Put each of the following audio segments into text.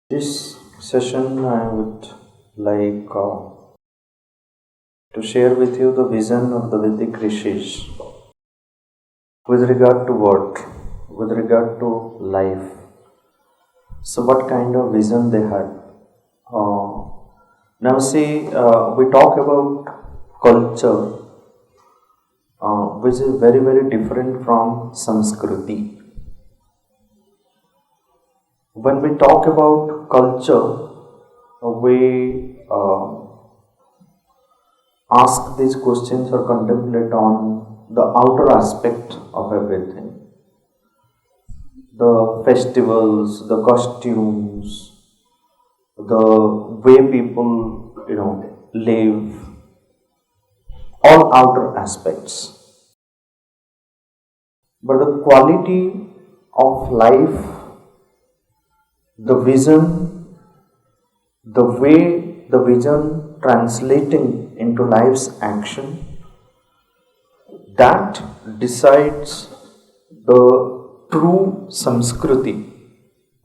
This session I would like to share with you the vision of the Vedic Rishis with regard to work, with regard to life. So, what kind of vision they had? Now, see, we talk about culture, which is very, very different from Sanskriti. When we talk about culture, we ask these questions or contemplate on the outer aspect of everything. The festivals, the costumes, the way people, live, all outer aspects. But the quality of life, the vision, the way the vision translating into life's action, that decides the true Samskriti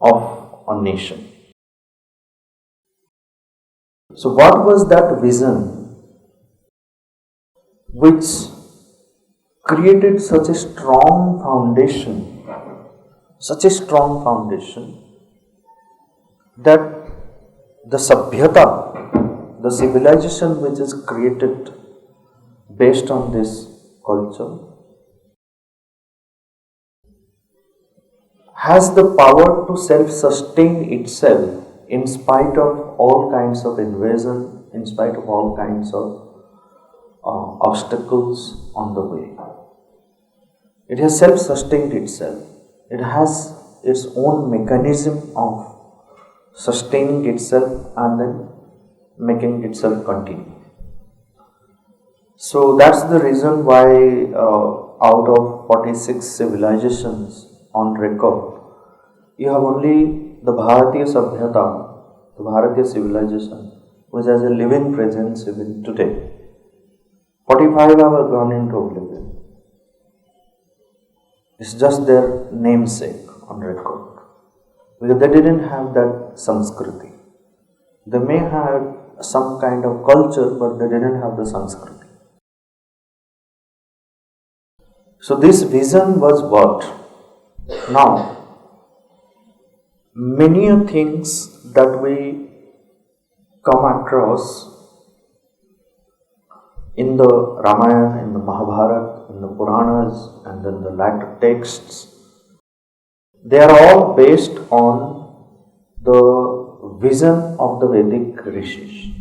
of a nation. So, what was that vision which created such a strong foundation that the Sabhyata, the civilization which is created based on this culture, has the power to self-sustain itself in spite of all kinds of invasion, in spite of all kinds of obstacles on the way. It has self-sustained itself. It has its own mechanism of sustaining itself and then making itself continue. So that's the reason why out of 46 civilizations on record, you have only the Bharatiya Sabhyata, the Bharatiya civilization, which has a living presence even today. 45 have gone into oblivion. It's just their namesake on record. Because they didn't have that Sanskriti. They may have some kind of culture, but they didn't have the Sanskriti. So this vision was what? Now, many things that we come across in the Ramayana, in the Mahabharata, in the Puranas, and then the latter texts, they are all based on the vision of the Vedic Rishis.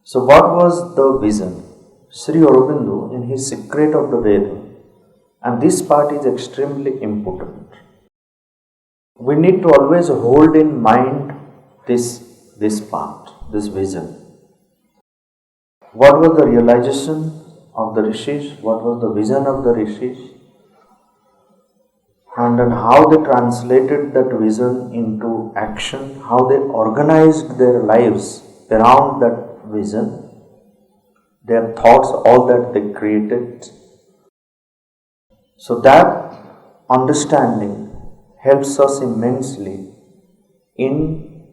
So what was the vision? Sri Aurobindo, in his Secret of the Veda, and this part is extremely important. We need to always hold in mind this part, this vision. What was the realization of the Rishis? What was the vision of the Rishis? And then how they translated that vision into action, how they organized their lives around that vision, their thoughts, all that they created. So that understanding helps us immensely in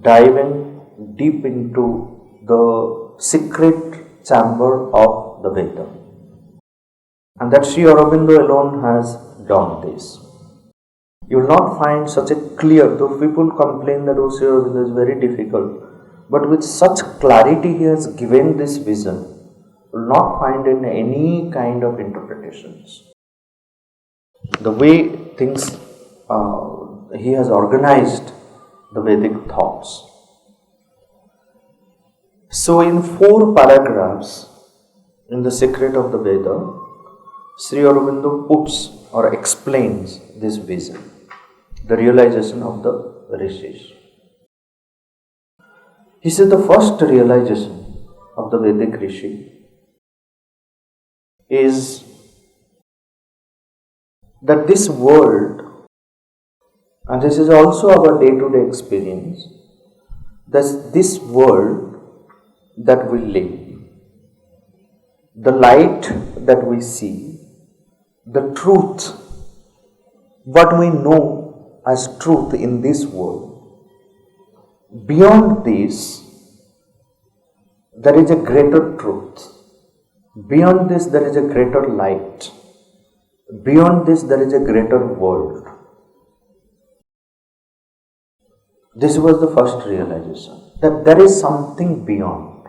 diving deep into the secret chamber of the Veda. And that Sri Aurobindo alone has done this. You will not find such a clear, though people complain that Sri Aurobindo is very difficult, but with such clarity he has given this vision, you will not find in any kind of interpretations. The way things he has organized the Vedic thoughts. So in 4 paragraphs in the Secret of the Veda, Sri Aurobindo puts or explains this vision, the realization of the Rishis. He said the first realization of the Vedic Rishi is that this world, and this is also our day-to-day experience, that this world that we live, the light that we see, the truth, what we know as truth in this world. Beyond this, there is a greater truth. Beyond this, there is a greater light. Beyond this, there is a greater world. This was the first realization, that there is something beyond.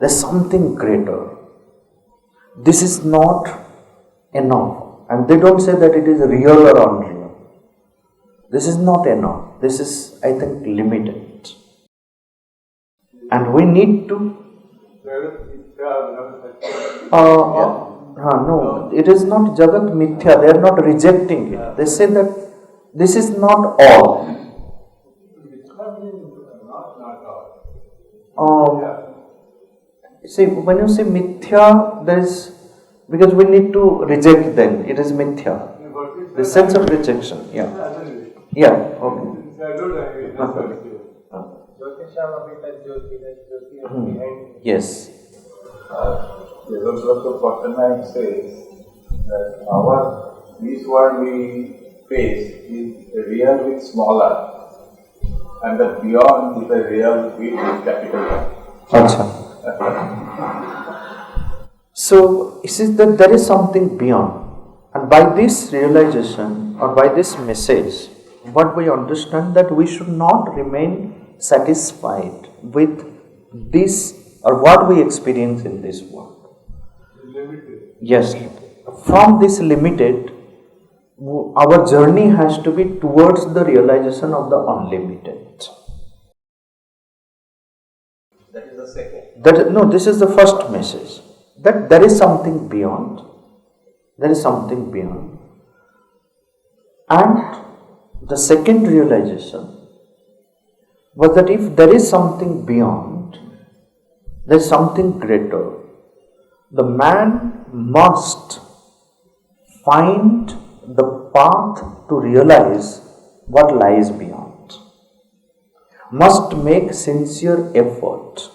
There is something greater. This is not enough. And they don't say that it is real or unreal. This is not enough. This is, I think, limited. And we need to... no, it is not Jagat Mithya. They are not rejecting it. They say that this is not all. See, when you say Mithya, there is... Because we need to reject then. It is Mithya. The sense of rejection. Yeah. Yeah. Okay. Yes. Dr. Patnaik says that this world we face is a real with small r, and the beyond is a real with capital R. So, it says that there is something beyond. And by this realization or by this message, what we understand that we should not remain satisfied with this or what we experience in this world. Limited. Yes. From this limited, our journey has to be towards the realization of the unlimited. That is the second. This is the first message. That there is something beyond. There is something beyond. And the second realization was that if there is something beyond, there is something greater, the man must find the path to realize what lies beyond. Must make sincere effort.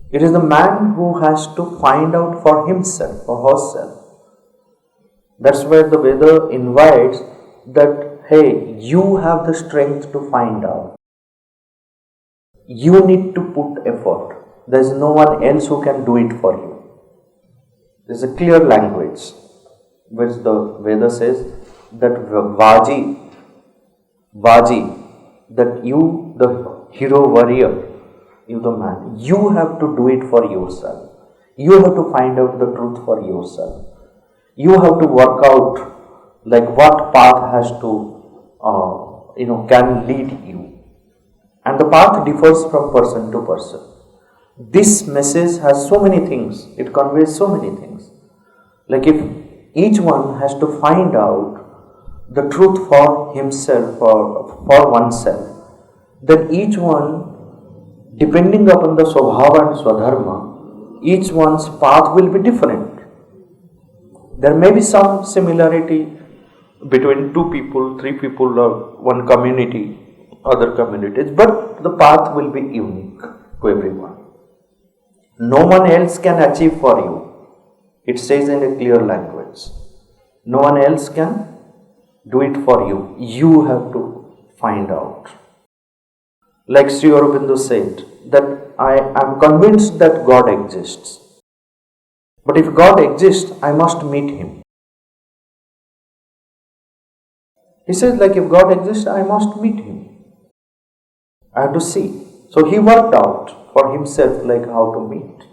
It is the man who has to find out for himself, for herself. That's where the Veda invites that, hey, you have the strength to find out. You need to put effort. There is no one else who can do it for you. There is a clear language which the Veda says that Vaji, that you, the hero warrior, you the man, you have to do it for yourself. You have to find out the truth for yourself. You have to work out like what path has to, can lead you. And the path differs from person to person. This message has so many things. It conveys so many things. Like if each one has to find out the truth for himself or for oneself, then each one, depending upon the Swabhava and Swadharma, each one's path will be different. There may be some similarity between two people, three people, or one community, other communities, but the path will be unique to everyone. No one else can achieve for you. It says in a clear language. No one else can do it for you. You have to find out. Like Sri Aurobindo said, that I am convinced that God exists. But if God exists, I must meet Him. He says, like, if God exists, I must meet Him. I have to see. So he worked out for himself like how to meet.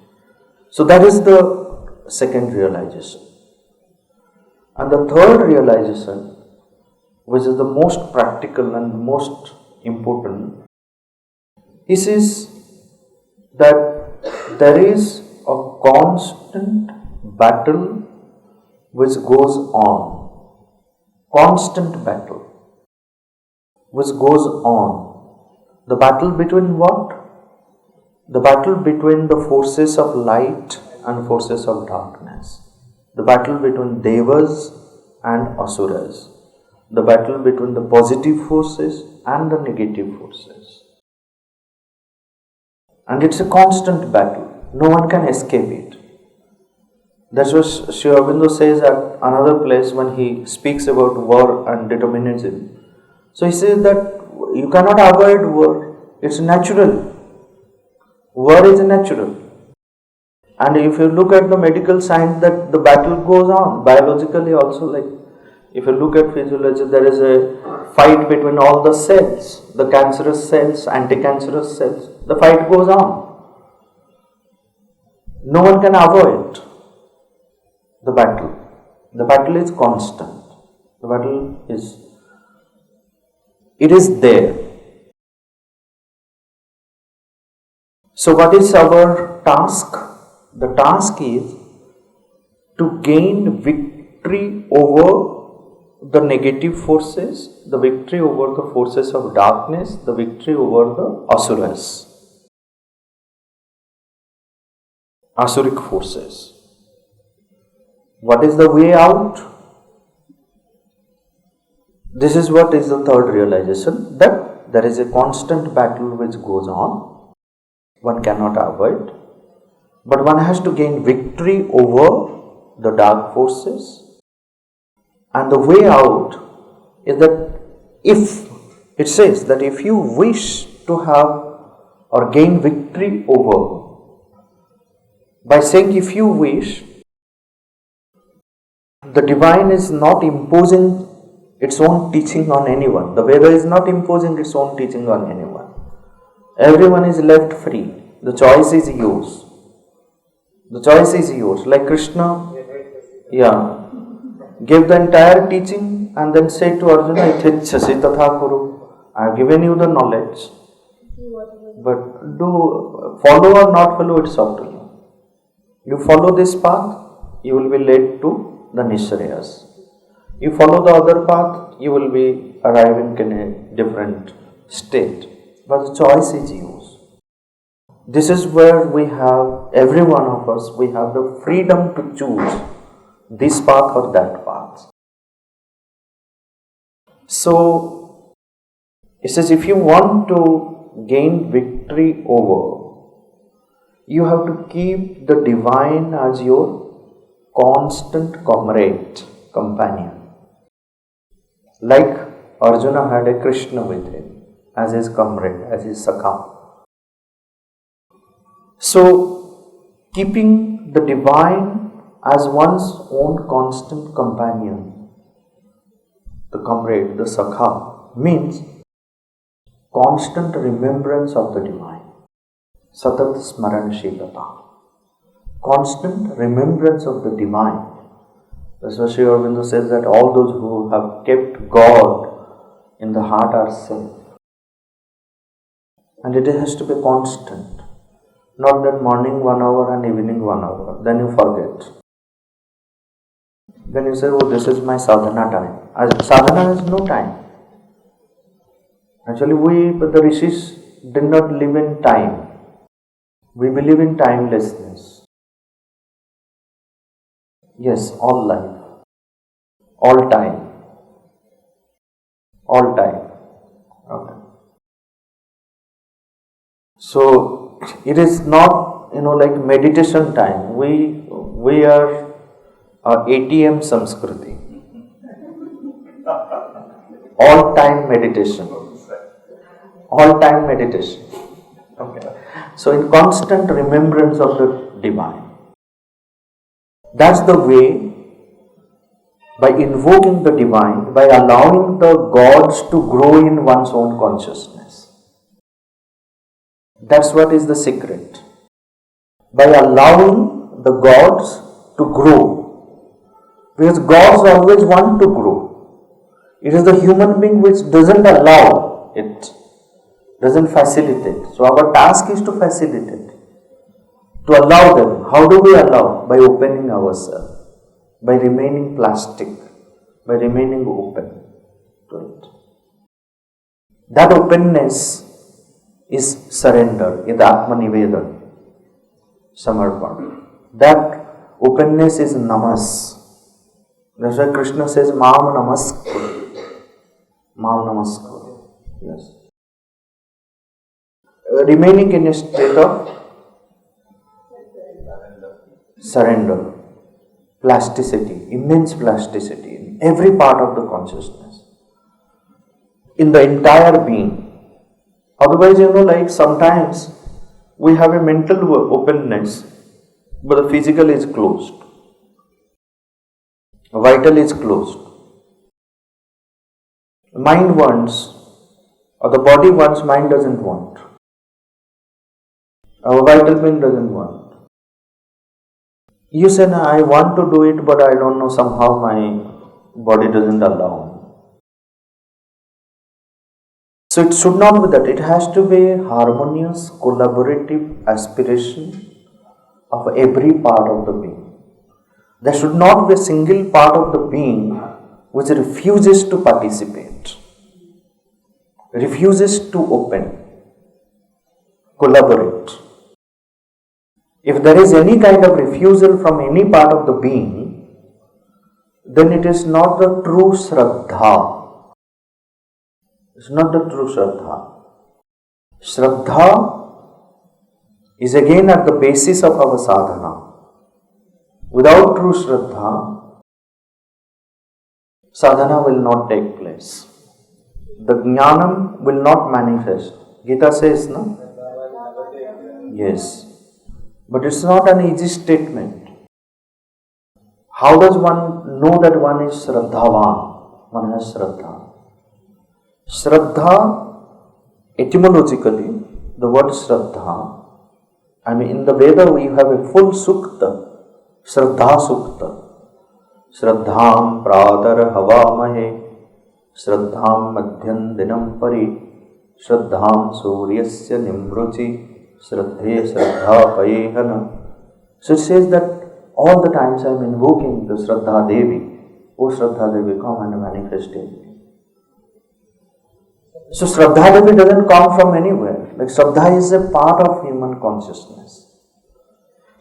So that is the second realization. And the third realization, which is the most practical and most important, he says that there is a constant battle which goes on. Constant battle which goes on. The battle between what? The battle between the forces of light and forces of darkness. The battle between Devas and Asuras. The battle between the positive forces and the negative forces. And it's a constant battle. No one can escape it. That's what Sri Aurobindo says at another place when he speaks about war and determinism. So he says that you cannot avoid war. It's natural. War is natural. And if you look at the medical science, that the battle goes on biologically also. Like if you look at physiology, there is a fight between all the cells, the cancerous cells, anti-cancerous cells. The fight goes on. No one can avoid the battle. The battle is constant. The battle is, it is there. So what is our task? The task is to gain victory over the negative forces, the victory over the forces of darkness, the victory over the asuras, asuric forces. What is the way out? This is what is the third realization, that there is a constant battle which goes on. One cannot avoid, but one has to gain victory over the dark forces. And the way out is that if, it says that if you wish to have or gain victory over, by saying if you wish, the divine is not imposing its own teaching on anyone. The Veda is not imposing its own teaching on anyone. Everyone is left free. The choice is yours. The choice is yours. Like Krishna, gave the entire teaching and then said to Arjuna, Ithechasi tatha kuru. I have given you the knowledge. But do follow or not follow, it's up to you. You follow this path, you will be led to the Nishrayas. You follow the other path, you will be arriving in a different state. But the choice is yours. This is where we have, every one of us, we have the freedom to choose this path or that path. So, it says if you want to gain victory over, you have to keep the divine as your constant comrade, companion. Like Arjuna had a Krishna with him as his comrade, as his Sakha. So, keeping the divine as one's own constant companion, the comrade, the Sakha, means constant remembrance of the divine. Satat Smaranashilata. Constant remembrance of the divine. That's why Sri Aurobindo says that all those who have kept God in the heart are safe. And it has to be constant. Not that morning 1 hour and evening 1 hour. Then you forget. Then you say, oh, this is my sadhana time. Sadhana has no time. Actually, the Rishis did not live in time. We believe in timelessness. Yes, all life. All time. All time. Okay. So, it is not, like meditation time. We are ATM Samskriti. All time meditation. All time meditation. Okay. So in constant remembrance of the divine. That's the way, by invoking the divine, by allowing the gods to grow in one's own consciousness. That's what is the secret. By allowing the gods to grow. Because gods always want to grow. It is the human being which doesn't allow it, doesn't facilitate. So our task is to facilitate, to allow them. How do we allow? By opening ourselves, by remaining plastic, by remaining open to it. That openness is surrender, is Atma Nivedan, Samarpan. That openness is namas. That's why Krishna says, Mam Namaskar. Mam Namaskar. Yes. Remaining in a state of surrender, plasticity, immense plasticity in every part of the consciousness. in the entire being. Otherwise, like sometimes we have a mental openness, but the physical is closed, vital is closed. Mind wants, or the body wants, mind doesn't want. Our vital being doesn't want. You say, "No, I want to do it, but I don't know, somehow my body doesn't allow." So it should not be that. It has to be a harmonious, collaborative aspiration of every part of the being. There should not be a single part of the being which refuses to participate, refuses to open, collaborate. If there is any kind of refusal from any part of the being, then it is not the true Shraddha. It's not the true Shraddha. Shraddha is again at the basis of our sadhana. Without true Shraddha, sadhana will not take place. The jnanam will not manifest. Gita says, no? Yes. But it's not an easy statement. How does one know that one is Shraddhavan? One has Shraddha. Shraddha, etymologically, the word Shraddha, in the Veda we have a full sukta, Shraddha sukta. Shraddham pradar havamahe, Shraddham madhyam dinam pari, Shraddham suryasya nimruchi, Shraddhe Shraddha payehana. So it says that all the times I am invoking the Shraddha Devi. O Shraddha Devi, come and manifest in me. So Shraddha Devi doesn't come from anywhere. Like Shraddha is a part of human consciousness.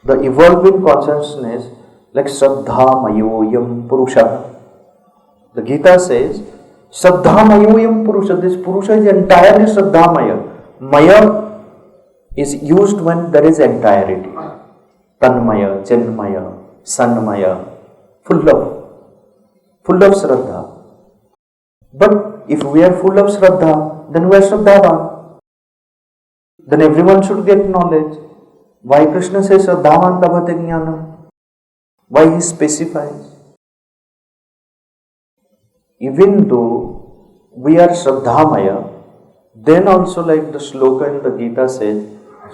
The evolving consciousness, like Shraddha Mayoyam Purusha. The Gita says, Shraddha Mayoyam Purusha. This Purusha is entirely Shraddha Maya. Maya is used when there is entirety. Tanmaya, Chinmaya, Sanmaya, full of Shraddha. But if we are full of Shraddha, then we are Shraddhavan. Then everyone should get knowledge. Why Krishna says Shraddhavan labhate jnanam? Why he specifies? Even though we are Shraddhamaya, then also like the sloka in the Gita says,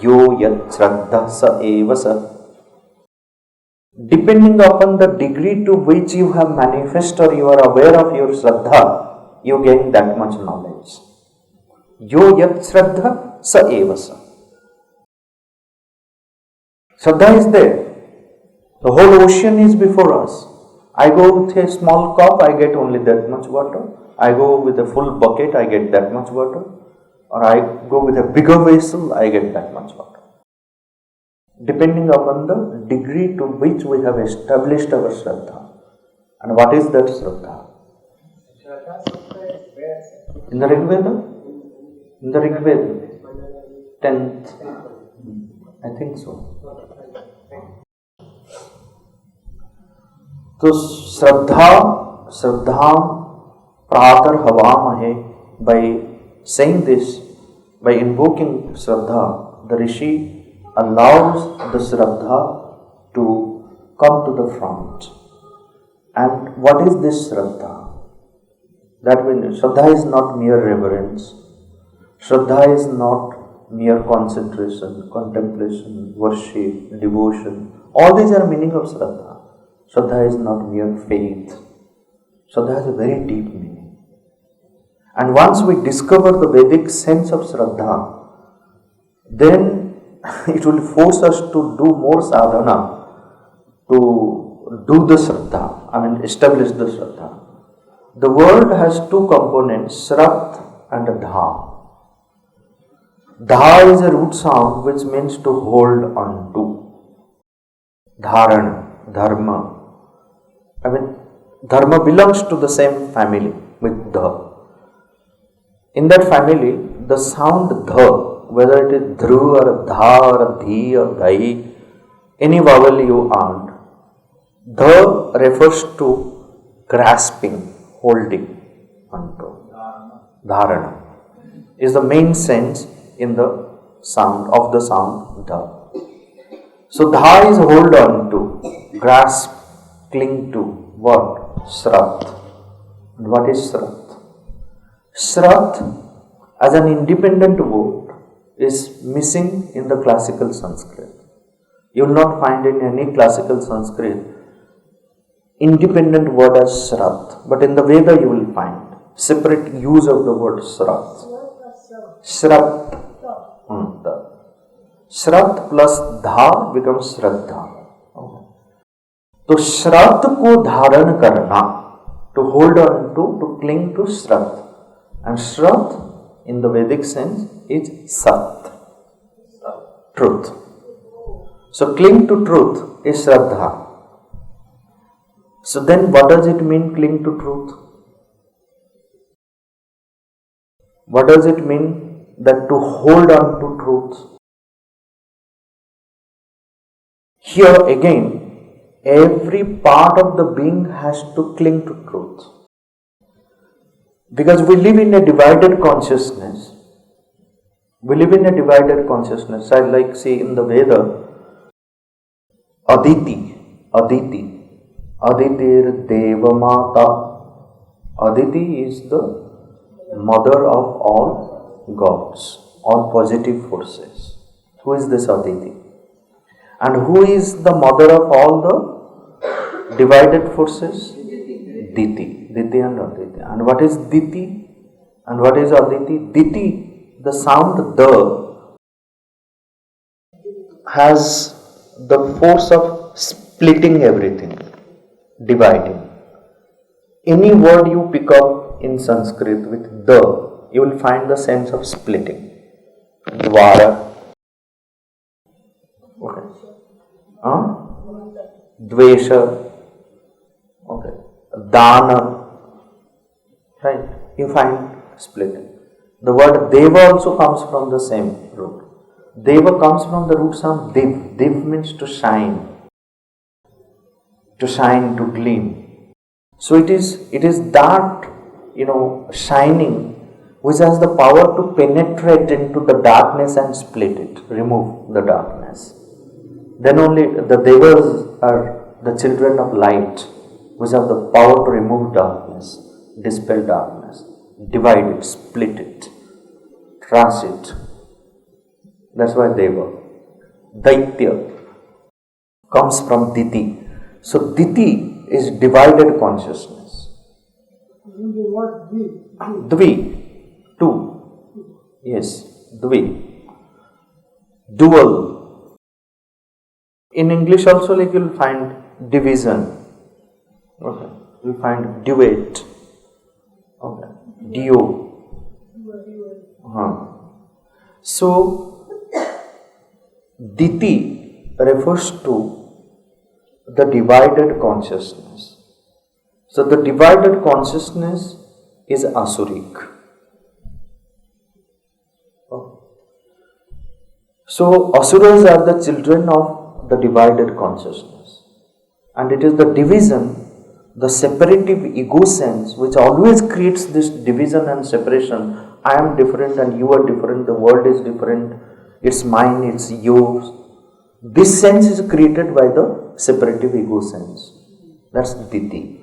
Yo yat Shraddha sa eva sa. Depending upon the degree to which you have manifested or you are aware of your Shraddha, you gain that much knowledge. Yo yat Shraddha sa eva sa. Shraddha is there. The whole ocean is before us. I go with a small cup, I get only that much water. I go with a full bucket, I get that much water. Or I go with a bigger vessel, I get that much water. Depending upon the degree to which we have established our Shraddha. And what is that Shraddha? In the Rig Veda? In the Rig Veda? 10th. I think so. So Shraddha Pratar Havamahe, by saying this, by invoking Shraddha, the Rishi allows the Shraddha to come to the front. And what is this Shraddha? That means Shraddha is not mere reverence. Shraddha is not mere concentration, contemplation, worship, devotion. All these are meaning of Shraddha. Shraddha is not mere faith. Shraddha has a very deep meaning. And once we discover the Vedic sense of Shraddha, then it will force us to do more sadhana to do the Shraddha, establish the Shraddha. The word has two components, Shraddh and Dha. Dha is a root sound which means to hold on to. Dharana, Dharma. Dharma belongs to the same family with Dha. In that family, the sound Dha, whether it is Dhru or Dha or Dhi or Dai, any vowel you add, Dha refers to grasping, holding onto. dharana, is the main sense in the sound of the sound dha. So dha is hold on to, grasp, cling to. What? Shrat. And what is shrat? Shrat as an independent word is missing in the classical Sanskrit. You will not find in any classical Sanskrit independent word as shrat, but in the Veda you will find separate use of the word shrat. Shrat. Shrat plus dha becomes shraddha. तो श्रद्ध को धारण करना, to hold on to cling to shraddha. And shraddha in the Vedic sense is sat, truth. So cling to truth is shraddha. So then what does it mean cling to truth? What does it mean that to hold on to truth? Here again, every part of the being has to cling to truth. Because we live in a divided consciousness. We live in a divided consciousness. I like see in the Veda, Aditi, Aditir Devamata. Aditi is the mother of all gods, all positive forces. Who is this Aditi? And who is the mother of all the divided forces? Diti. Diti and Aditi. And what is Diti? And what is Aditi? Diti, the sound the, has the force of splitting everything, dividing. Any word you pick up in Sanskrit with the, you will find the sense of splitting. Dvara. Okay. Dvesha. Okay. Dana. Right. You find splitting. The word Deva also comes from the same root. Deva comes from the root sound Div. Div means to shine. To shine, to gleam. So it is that, shining which has the power to penetrate into the darkness and split it, remove the darkness. Then only the Devas are the children of light, which have the power to remove darkness, dispel darkness, divide it, split it, trash it. That's why Deva. Daitya comes from Diti. So Diti is divided consciousness. Dvi, two. Yes, Dvi. Dual. In English also you'll find division. Okay. You'll find duet. Okay. Duo. So Diti refers to the divided consciousness. So the divided consciousness is asuric. So asuras are the children of the divided consciousness. And it is the division, the separative ego sense, which always creates this division and separation. I am different and you are different, the world is different, it's mine, it's yours. This sense is created by the separative ego sense. That's Diti.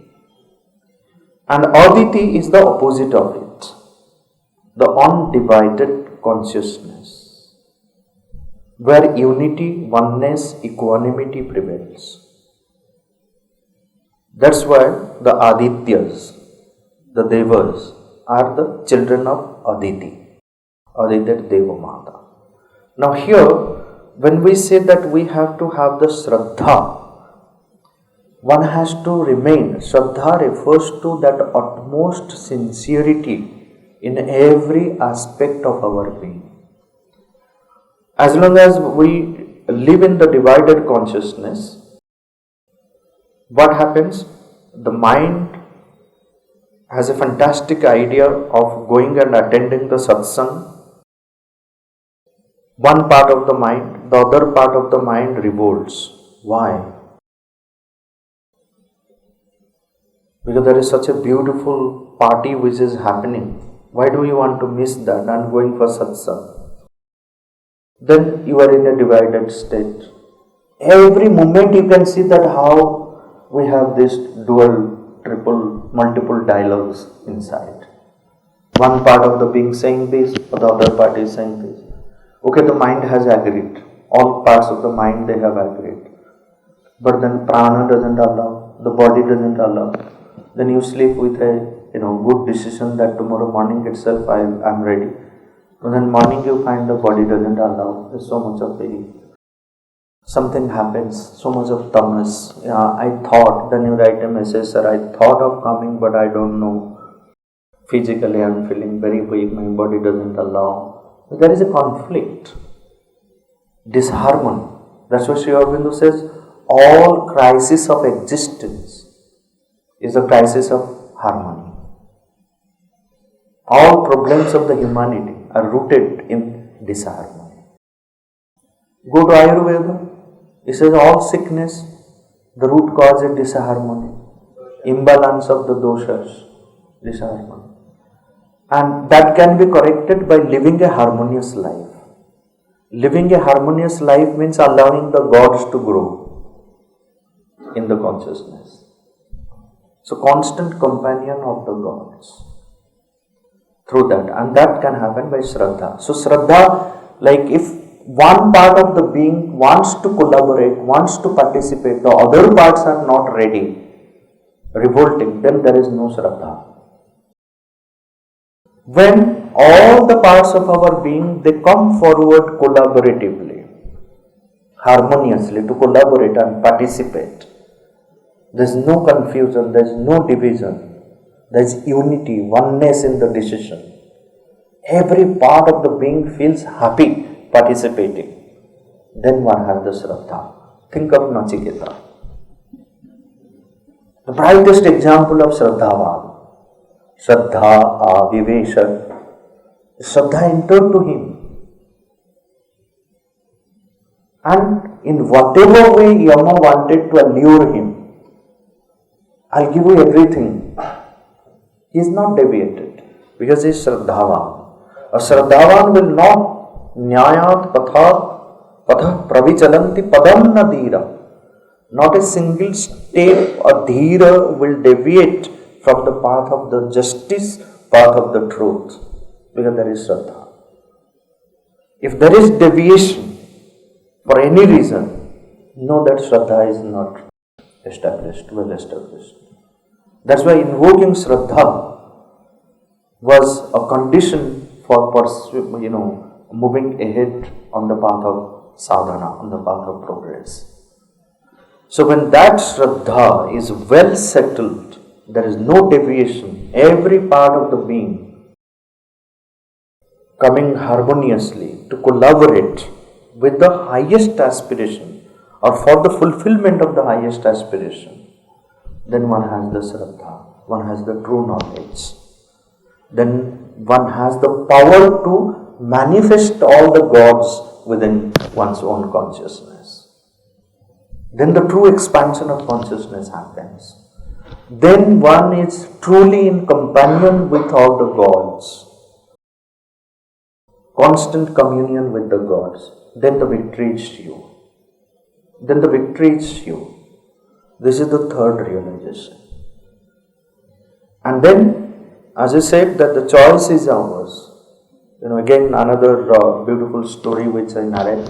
And Aditi is the opposite of it. The undivided consciousness, where unity, oneness, equanimity prevails. That's why the Adityas, the Devas, are the children of Aditi. Aditya Devamata. Now here, when we say that we have to have the Shraddha, one has to remain. Shraddha refers to that utmost sincerity in every aspect of our being. As long as we live in the divided consciousness, what happens? The mind has a fantastic idea of going and attending the satsang. One part of the mind, the other part of the mind revolts. Why? Because there is such a beautiful party which is happening. Why do you want to miss that and going for satsang? Then you are in a divided state. Every moment you can see that how we have this dual, triple, multiple dialogues inside. One part of the being saying this, the other part is saying this. Okay, the mind has agreed. All parts of the mind they have agreed. But then prana doesn't allow, the body doesn't allow. Then you sleep with a good decision that tomorrow morning itself I am ready. But then morning you find the body doesn't allow. There's so much of something happens, so much of tamas. I thought, then you write a message, sir, I thought of coming but I don't know. Physically I am feeling very weak, my body doesn't allow. There is a conflict, disharmony. That's what Sri Aurobindo says, all crisis of existence is a crisis of harmony. All problems of the humanity are rooted in disharmony. Go to Ayurveda, it says all sickness, the root cause is disharmony, imbalance of the doshas, disharmony. And that can be corrected by living a harmonious life. Living a harmonious life means allowing the gods to grow in the consciousness. So constant companion of the gods through that, and that can happen by Shraddha. So Shraddha, like if one part of the being wants to collaborate, wants to participate, the other parts are not ready, revolting, then there is no Shraddha. When all the parts of our being, they come forward collaboratively, harmoniously to collaborate and participate, there is no confusion, there is no division, there is unity, oneness in the decision. Every part of the being feels happy participating. Then one has the Shraddha. Think of Nachiketa, the brightest example of Shraddhavan. Shraddha avivesha. Shraddha entered to him. And in whatever way Yama wanted to allure him, I'll give you everything. He is not deviated because he is Shraddhavan. A Shraddhavan will not nyayat patha pravichalanti padam nadhira. Not a single step a dhira will deviate from the path of the justice, path of the truth, because there is Shraddha. If there is deviation for any reason, know that Shraddha is not established, well established. That's why invoking Shraddha was a condition for moving ahead on the path of sadhana, on the path of progress. So when that Shraddha is well settled, there is no deviation, every part of the being coming harmoniously to collaborate with the highest aspiration or for the fulfillment of the highest aspiration, then one has the Shraddha, one has the true knowledge. Then one has the power to manifest all the gods within one's own consciousness. Then the true expansion of consciousness happens. Then one is truly in companion with all the gods, constant communion with the gods. Then the victory is you. Then the victory is you. This is the third realization. And then, as I said, that the choice is ours. Again another beautiful story which I narrate,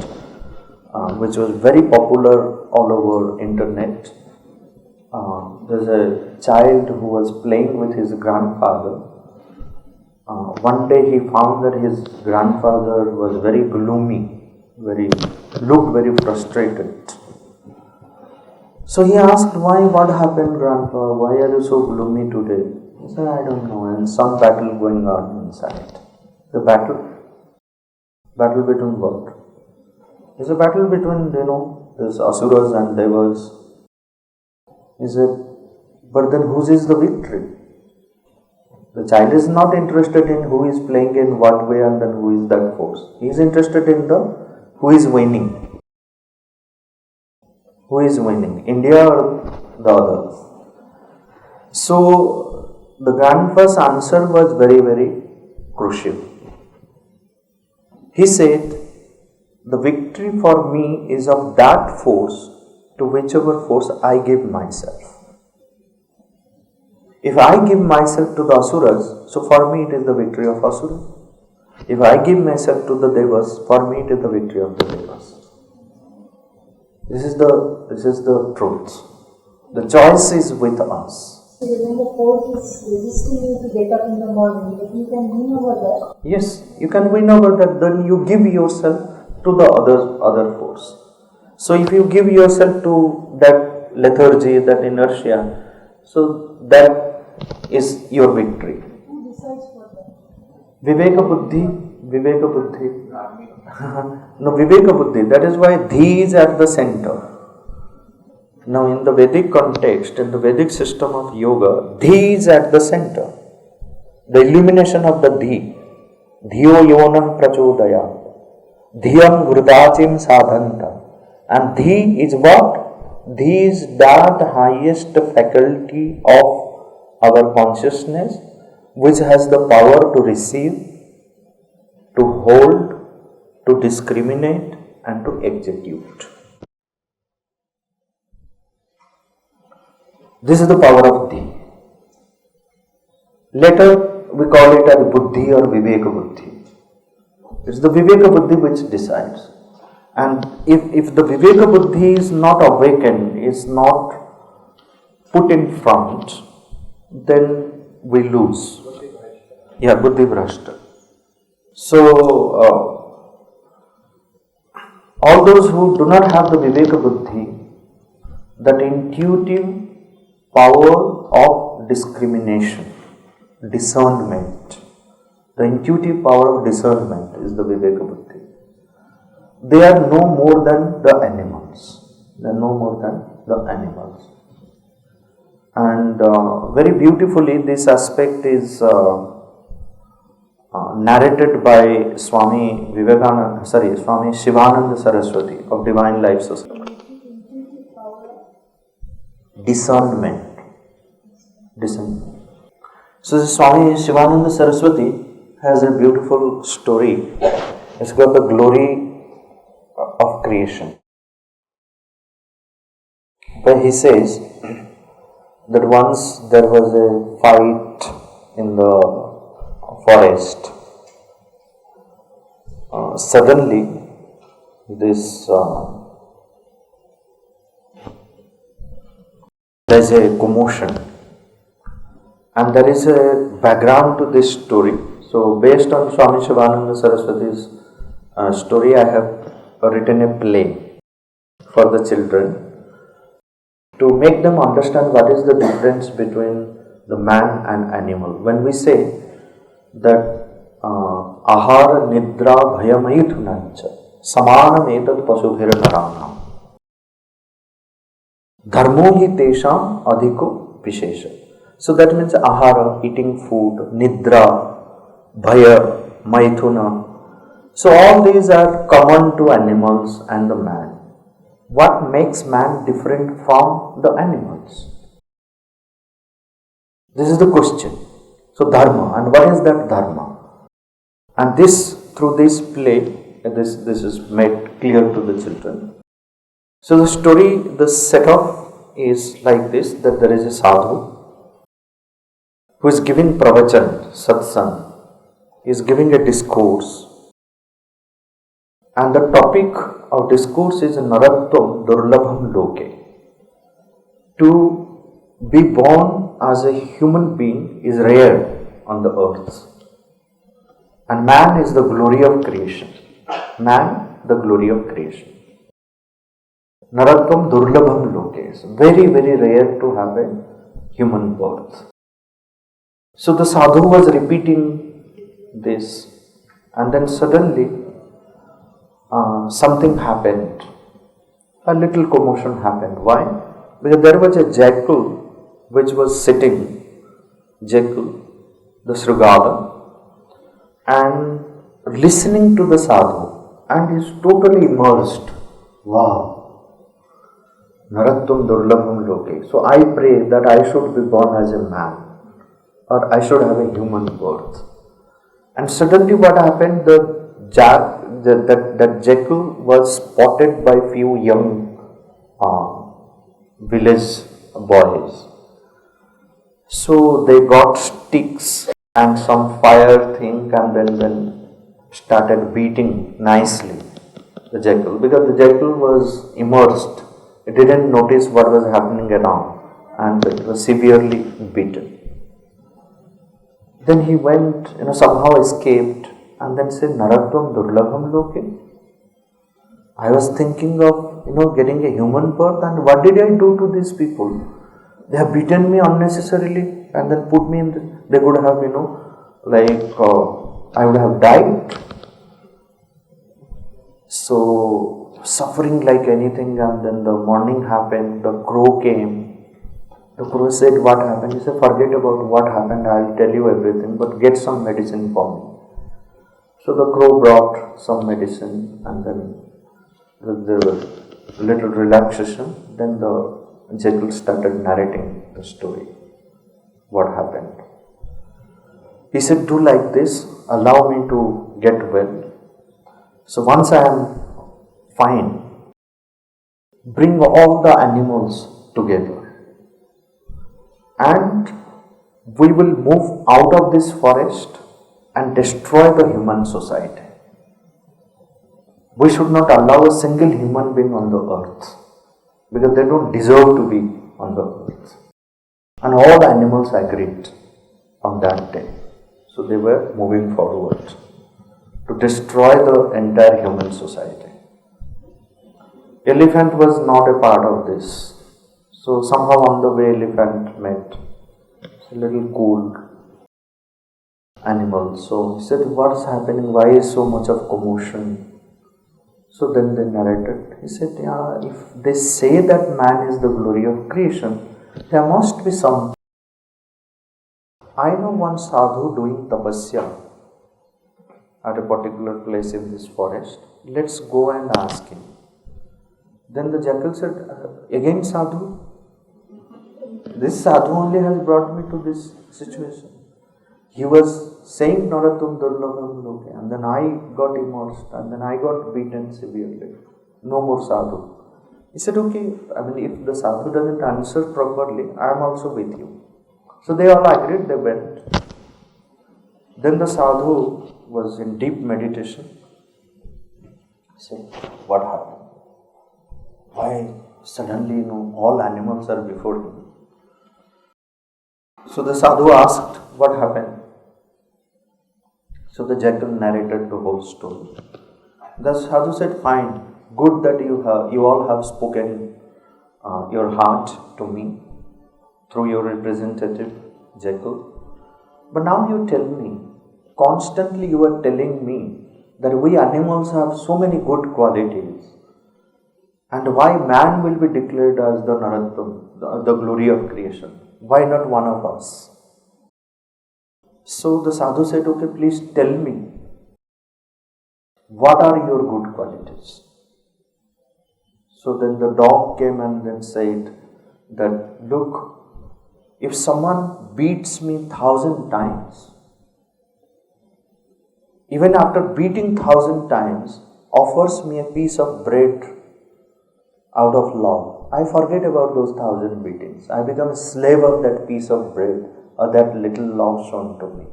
which was very popular all over internet. There's a child who was playing with his grandfather. One day he found that his grandfather was very gloomy, looked very frustrated. So he asked, "Why? What happened, Grandpa? Why are you so gloomy today?" He said, "I don't know, and some battle going on inside." The battle? Battle between what? It's a battle between, these asuras and devas. He said, "But then whose is the victory?" The child is not interested in who is playing in what way and then who is that force. He is interested in the who is winning. Who is winning, India or the other? So the grandpa's answer was very, very crucial. He said, the victory for me is of that force to whichever force I give myself. If I give myself to the Asuras, so for me it is the victory of Asuras. If I give myself to the Devas, for me it is the victory of the Devas. This is the truth. The choice is with us. So when the force is resisting you to get up in the morning, if you can win over that. Yes, you can win over that, then you give yourself to the other force. So if you give yourself to that lethargy, that inertia, so that is your victory. Who decides for that? Viveka Buddhi. No, Viveka Buddhi. That is why Dhi is at the center. Now in the Vedic context, in the Vedic system of yoga, Dhi is at the center. The illumination of the Dhi. Dhiyo yonah prachodaya. Dhiyam vurdachim sadhanta. And Dhi is what? Dhi is that highest faculty of our consciousness which has the power to receive, to hold, to discriminate and to execute. This is the power of Dhi. Later we call it as Buddhi or Viveka Buddhi. It's the Viveka Buddhi which decides. And if the Viveka Buddhi is not awakened, is not put in front, then we lose. Yeah, Buddhi Bhrashta. So, all those who do not have the Viveka Buddhi, that intuitive power of discrimination, discernment, the intuitive power of discernment is the Viveka Buddhi. They are no more than the animals. They are no more than the animals. And very beautifully this aspect is narrated by Swami Shivananda Saraswati of Divine Life Society. Discernment. So Swami Shivananda Saraswati has a beautiful story. It's got the glory of creation. Where he says that once there was a fight in the forest. Suddenly, there's a commotion, and there is a background to this story. So, based on Swami Shivananda Saraswati's story, I have written a play for the children to make them understand what is the difference between the man and animal. When we say that ahara nidra bhayamaithunancha samanam etat pasubhir naranam dharmo hi tesham adhiko vishesha. So that means ahara, eating food, nidra, bhaya, maithuna. So all these are common to animals and the man. What makes man different from the animals? This is the question. So dharma, and what is that dharma? And this, through this play, this is made clear to the children. So the story, the setup is like this, that there is a sadhu who is giving pravachan, satsang. He is giving a discourse. And the topic of discourse is Naratvam Durlabham Loke. To be born as a human being is rare on the earth. And man is the glory of creation. Man, the glory of creation. Naratvam Durlabham Loke is very, very rare to have a human birth. So the sadhu was repeating this, and then suddenly something happened. A little commotion happened. Why? Because there was a jackal which was sitting, the Srigala, and listening to the sadhu, and is totally immersed. Wow! Naratvam Durlabham Loke. So I pray that I should be born as a man, or I should have a human birth. And suddenly what happened, that jackal was spotted by few young village boys. So they got sticks and some fire thing, and then started beating nicely the jackal, because the jackal was immersed. It didn't notice what was happening around, and it was severely beaten. Then he went, somehow escaped, and then said, Naratvam Durlabham Loke. I was thinking of, getting a human birth, and what did I do to these people? They have beaten me unnecessarily and then put me in they could have, I would have died. So, suffering like anything, and then the morning happened, the crow came. The crow said, what happened? He said, forget about what happened, I'll tell you everything, but get some medicine for me. So the crow brought some medicine, and then there was a little relaxation. Then the jackal started narrating the story, what happened. He said, do like this, allow me to get well. So once I am fine, bring all the animals together, and we will move out of this forest and destroy the human society. We should not allow a single human being on the earth, because they don't deserve to be on the earth. And all the animals agreed on that day. So they were moving forward to destroy the entire human society. Elephant was not a part of this. So somehow on the way, elephant met a little cool animal. So he said, what's happening? Why is so much of commotion? So then they narrated. He said, if they say that man is the glory of creation, there must be some. I know one sadhu doing tapasya at a particular place in this forest. Let's go and ask him. Then the jackal said, again sadhu? This sadhu only has brought me to this situation. He was saying Naratum Durlabham Loke, and then I got immersed, and then I got beaten severely. No more sadhu. He said, okay, if the sadhu doesn't answer properly, I am also with you. So they all agreed, they went. Then the sadhu was in deep meditation. He said, what happened? Why suddenly, all animals are before him? So the sadhu asked, what happened? So the jackal narrated the whole story. The sadhu said, fine, good that you all have spoken your heart to me through your representative jackal. But now you tell me, constantly you are telling me that we animals have so many good qualities, and why man will be declared as the Narattam, the glory of creation. Why not one of us? So the sadhu said, okay, please tell me, what are your good qualities? So then the dog came and then said that, look, if someone beats me 1,000 times, even after beating 1,000 times, offers me a piece of bread out of love, I forget about those 1,000 beatings. I become a slave of that piece of bread or that little love shown to me.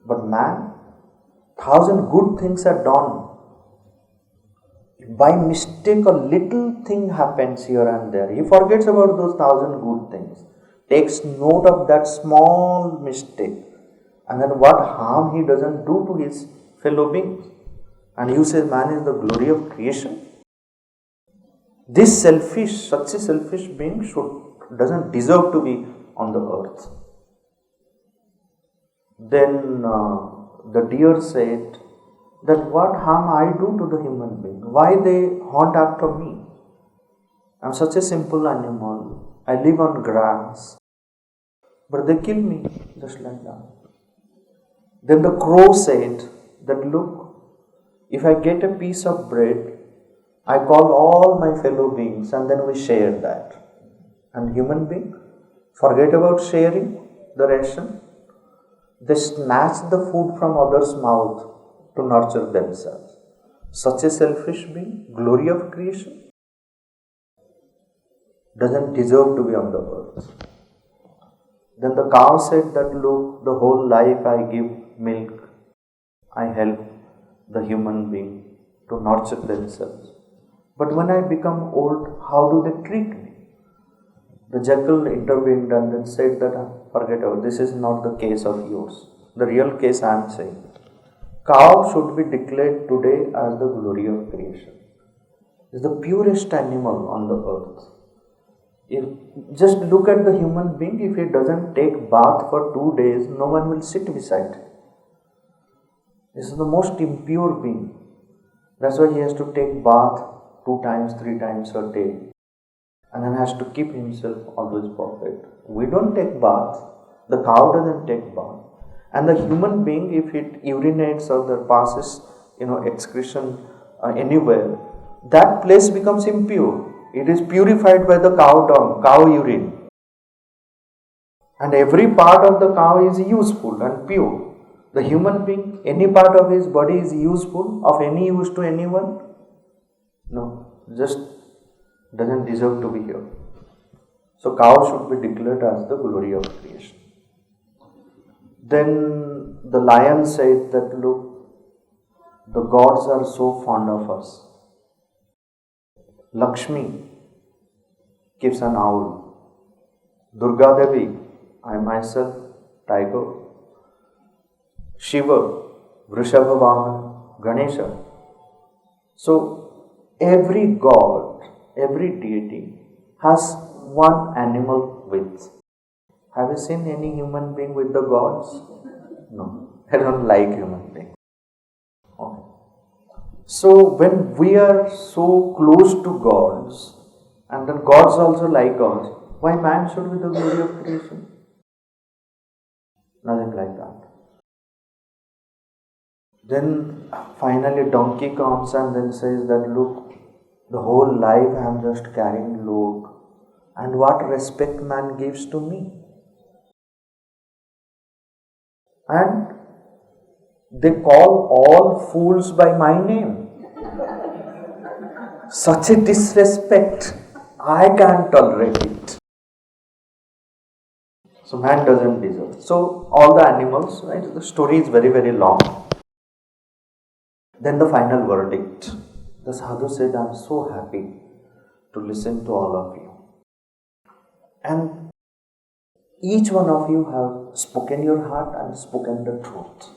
But man, 1,000 good things are done. By mistake, a little thing happens here and there. He forgets about those 1,000 good things, takes note of that small mistake, and then what harm he doesn't do to his fellow beings. And you say man is the glory of creation? This such a selfish being doesn't deserve to be on the earth. Then the deer said that what harm I do to the human being? Why they haunt after me? I am such a simple animal. I live on grass. But they kill me just like that. Then the crow said that, look, if I get a piece of bread, I call all my fellow beings and then we share that. And human being, forget about sharing the ration. They snatch the food from others' mouth to nurture themselves. Such a selfish being, glory of creation, doesn't deserve to be on the earth. Then the cow said that, look, the whole life I give milk, I help the human being to nurture themselves. But when I become old, how do they treat me? The jackal intervened and then said that, forget about this is not the case of yours. The real case I am saying. Cow should be declared today as the glory of creation. It is the purest animal on the earth. If just look at the human being, if he doesn't take bath for 2 days, no one will sit beside him. This is the most impure being. That's why he has to take bath 2 times, 3 times a day. And then has to keep himself always perfect. We don't take bath. The cow doesn't take bath. And the human being, if it urinates or there passes, excretion anywhere, that place becomes impure. It is purified by the cow dung, cow urine. And every part of the cow is useful and pure. The human being, any part of his body is useful, of any use to anyone? No, just doesn't deserve to be here. So cow should be declared as the glory of creation. Then the lion said that, look, the gods are so fond of us. Lakshmi gives an owl. Durga Devi, I myself, tiger. Shiva, Vrishabha Vaman, Ganesha. So every god, every deity has one animal with. Have you seen any human being with the gods? No, I don't like human beings. Okay. So when we are so close to gods, and then gods also like us, why man should be the glory of creation? Nothing like that. Then finally donkey comes and then says that, look, the whole life I am just carrying load, and what respect man gives to me. And they call all fools by my name. Such a disrespect, I can't tolerate it. So man doesn't deserve. So all the animals, right? The story is very, very long. Then the final verdict. The sadhu said, I am so happy to listen to all of you. And each one of you have spoken your heart and spoken the truth.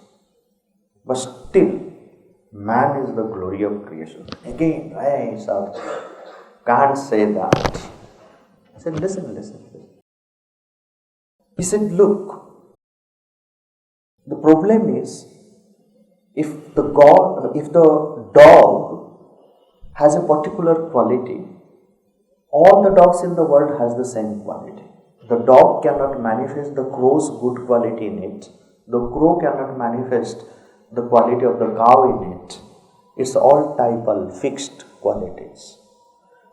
But still, man is the glory of creation. Again, hey, sadhu, can't say that. I said, listen. He said, look, the problem is, if the dog has a particular quality, all the dogs in the world has the same quality. The dog cannot manifest the crow's good quality in it. The crow cannot manifest the quality of the cow in it. It's all typal, fixed qualities.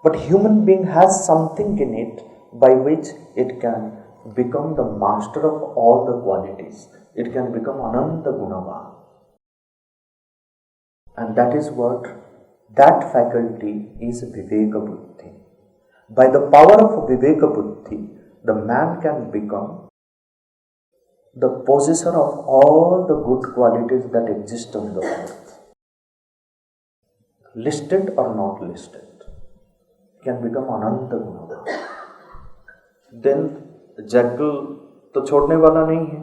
But human being has something in it by which it can become the master of all the qualities. It can become Ananta Gunava. And that is what, that faculty is Viveka Buddhi. By the power of Viveka Buddhi, the man can become the possessor of all the good qualities that exist on the earth. Listed or not listed, can become Ananta Gunava. Then the jackal to chhodne wala nahi hai.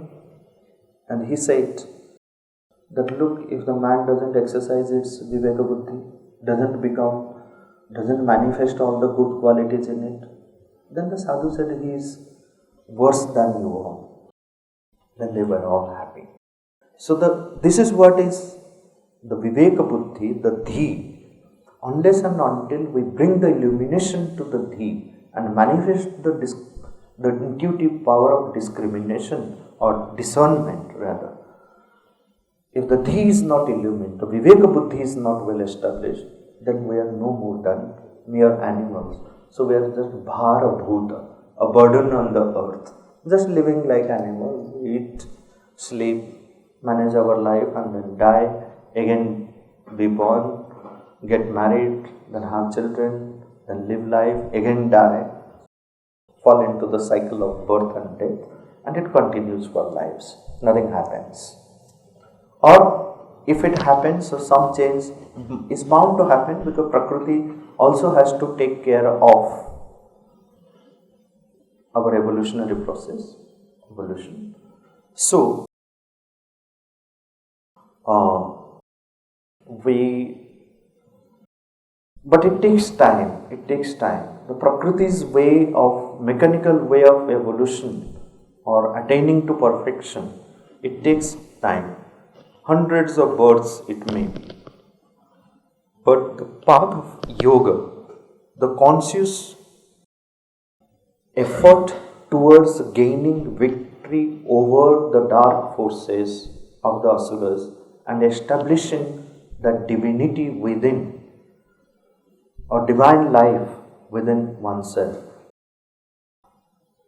And he said that, look, if the man doesn't exercise its Viveka Buddhi, doesn't manifest all the good qualities in it, then the sadhu said he is worse than you all. Then they were all happy. So this is what is the Viveka Buddhi, the Dhi. Unless and until we bring the illumination to the Dhi and manifest the intuitive power of discrimination or discernment rather, if the Dhi is not illumined, the Viveka Buddhi is not well established, then we are no more than mere animals. So we are just Bhara Bhuta, a burden on the earth, just living like animals, eat, sleep, manage our life, and then die, again be born, get married, then have children, then live life, again die, fall into the cycle of birth and death, and it continues for lives. Nothing happens. Or if it happens, so some change is bound to happen, because Prakriti also has to take care of our evolutionary process, evolution. So, but it takes time, The Prakriti's way of, mechanical way of evolution or attaining to perfection, it takes time. Hundreds of births it may be. But the path of yoga, the conscious effort towards gaining victory over the dark forces of the asuras and establishing that divinity within, or divine life within oneself.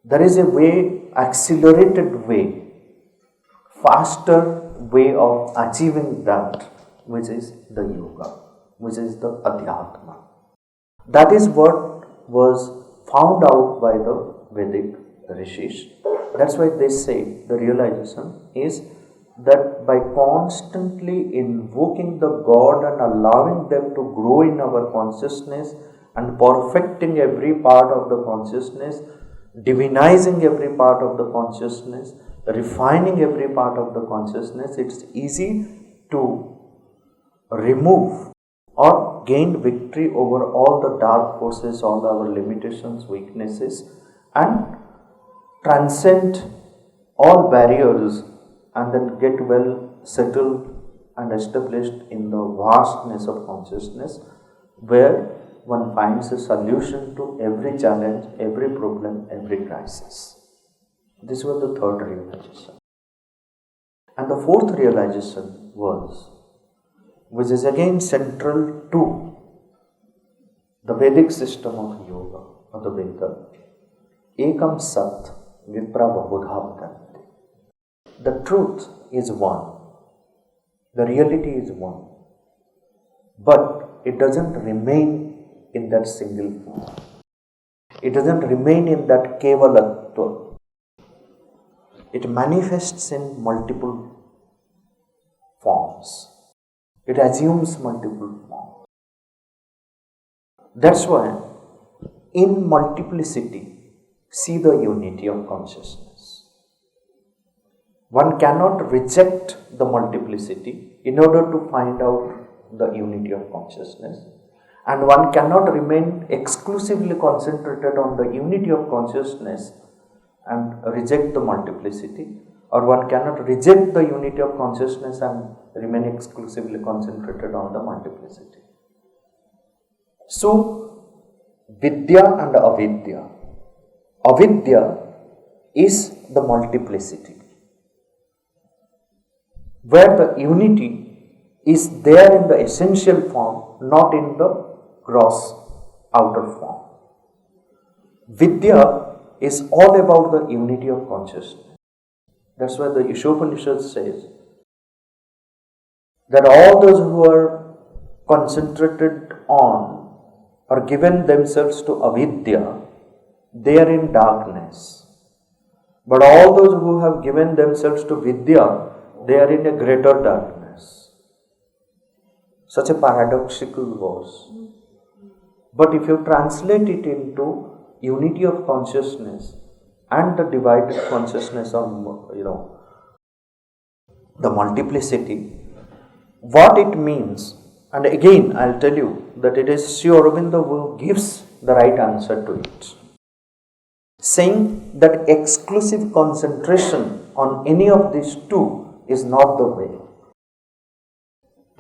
There is a way, accelerated way, faster way of achieving that, which is the yoga, which is the adhyatma. That is what was found out by the Vedic Rishis. That's why they say the realization is that by constantly invoking the God and allowing them to grow in our consciousness and perfecting every part of the consciousness, divinizing every part of the consciousness, refining every part of the consciousness, it's easy to remove or gain victory over all the dark forces, all our limitations, weaknesses, and transcend all barriers, and then get well settled and established in the vastness of consciousness, where one finds a solution to every challenge, every problem, every crisis. This was the third realization. And the fourth realization was, which is again central to the Vedic system of yoga, or the Veda, Ekam Sat Vipra Prabodha Vadanti. The truth is one, the reality is one, but it doesn't remain in that single form. It doesn't remain in that kevalatva. It manifests in multiple forms. It assumes multiple forms. That's why in multiplicity, see the unity of consciousness. One cannot reject the multiplicity in order to find out the unity of consciousness, and one cannot remain exclusively concentrated on the unity of consciousness and reject the multiplicity, or one cannot reject the unity of consciousness and remain exclusively concentrated on the multiplicity. So, Vidya and Avidya. Avidya is the multiplicity, where the unity is there in the essential form, not in the gross outer form. Vidya is all about the unity of consciousness. That's why the Ishopanishad says that all those who are concentrated on or given themselves to avidya, they are in darkness. But all those who have given themselves to vidya, they are in a greater darkness. Such a paradoxical verse. But if you translate it into unity of consciousness and the divided consciousness of, the multiplicity, what it means, and again I'll tell you that it is Sri Aurobindo who gives the right answer to it, saying that exclusive concentration on any of these two is not the way.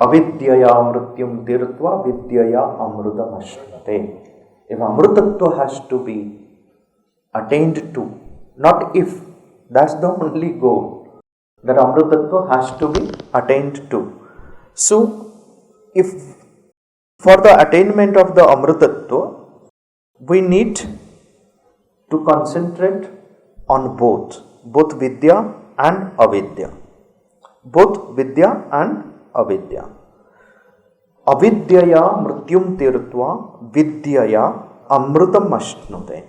Avidyaya mrityum tirtva vidyaya amrutam ashnate. If amrutatva has to be attained to, not if, that's the only goal, that amrutatva has to be attained to. So, if for the attainment of the amrutatva, we need to concentrate on both vidya and avidya. Both vidya and avidya. Avidyaya mrityum tirtva vidyaya amrutam ashnute.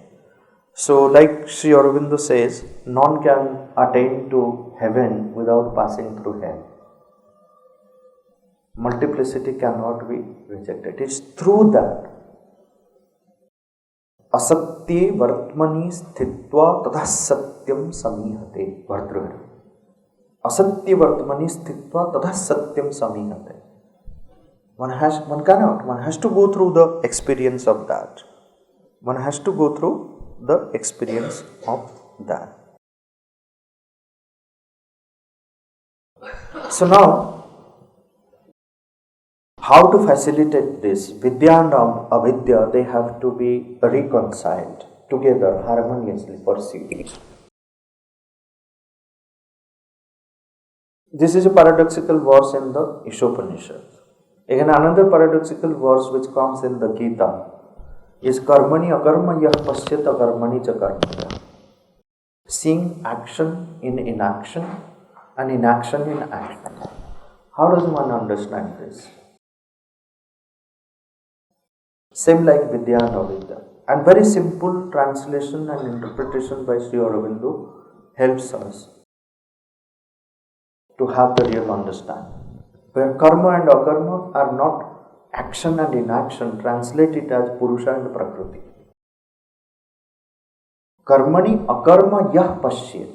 So, like Sri Aurobindo says, none can attain to heaven without passing through hell. Multiplicity cannot be rejected. It's through that. Asatye vartmani sthitva tadha satyam samihate. Bhartruhari. Asatye vartmani sthitva tadha satyam samihate. One has to go through the experience of that. One has to go through the experience of that. So now, how to facilitate this? Vidya and avidya, they have to be reconciled together, harmoniously perceived. This is a paradoxical verse in the Ishopanishads. Again, another paradoxical verse which comes in the Gita is karmani akarma yah pasyata karmani cha karmaya. Seeing action in inaction and inaction in action. How does one understand this? Same like Vidya and Avidya. And very simple translation and interpretation by Sri Aurobindo helps us to have the real understanding. Where karma and akarma are not action and inaction, translate it as Purusha and Prakriti. Karmani akarma yah pashyat.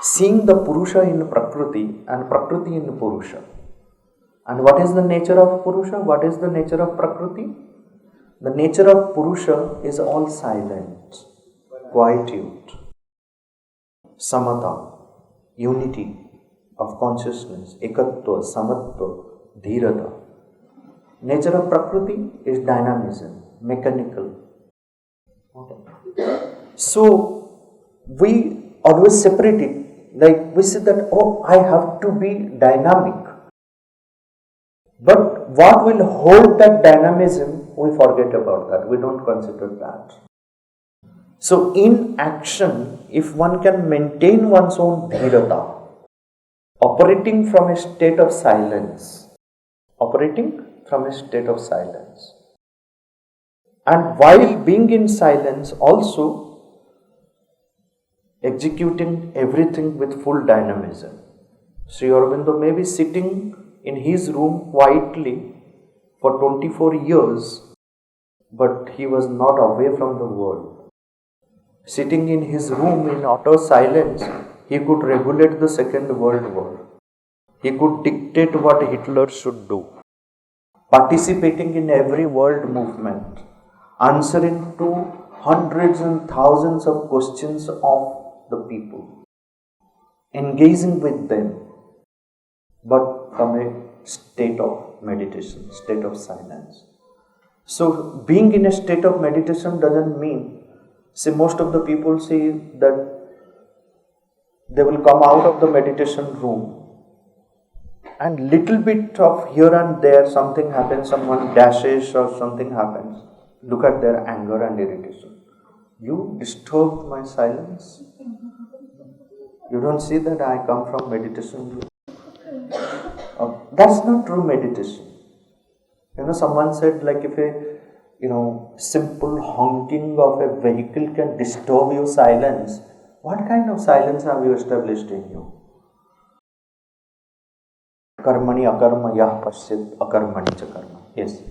Seeing the Purusha in Prakriti and Prakriti in Purusha. And what is the nature of Purusha? What is the nature of Prakriti? The nature of Purusha is all silent, quietude, samatha, unity of consciousness, ekatva, samatva, dhirata. Nature of Prakriti is dynamism, mechanical. Okay. So, we always separate it. Like we say that, oh, I have to be dynamic. But what will hold that dynamism, we forget about that. We don't consider that. So, in action, if one can maintain one's own dhirata, operating from a state of silence, and while being in silence also executing everything with full dynamism. Sri Aurobindo may be sitting in his room quietly for 24 years, but he was not away from the world. Sitting in his room in utter silence, he could regulate the Second World War. He could dictate what Hitler should do. Participating in every world movement, answering to hundreds and thousands of questions of the people, engaging with them, but from a state of meditation, state of silence. So, being in a state of meditation doesn't mean, see, most of the people say that they will come out of the meditation room and little bit of here and there something happens, someone dashes or something happens. Look at their anger and irritation. You disturbed my silence. You don't see that I come from meditation. That's not true meditation. Someone said like if a simple honking of a vehicle can disturb your silence, what kind of silence have you established in you? Karmani akarma yah pasyat akarmani cha karma. Yes.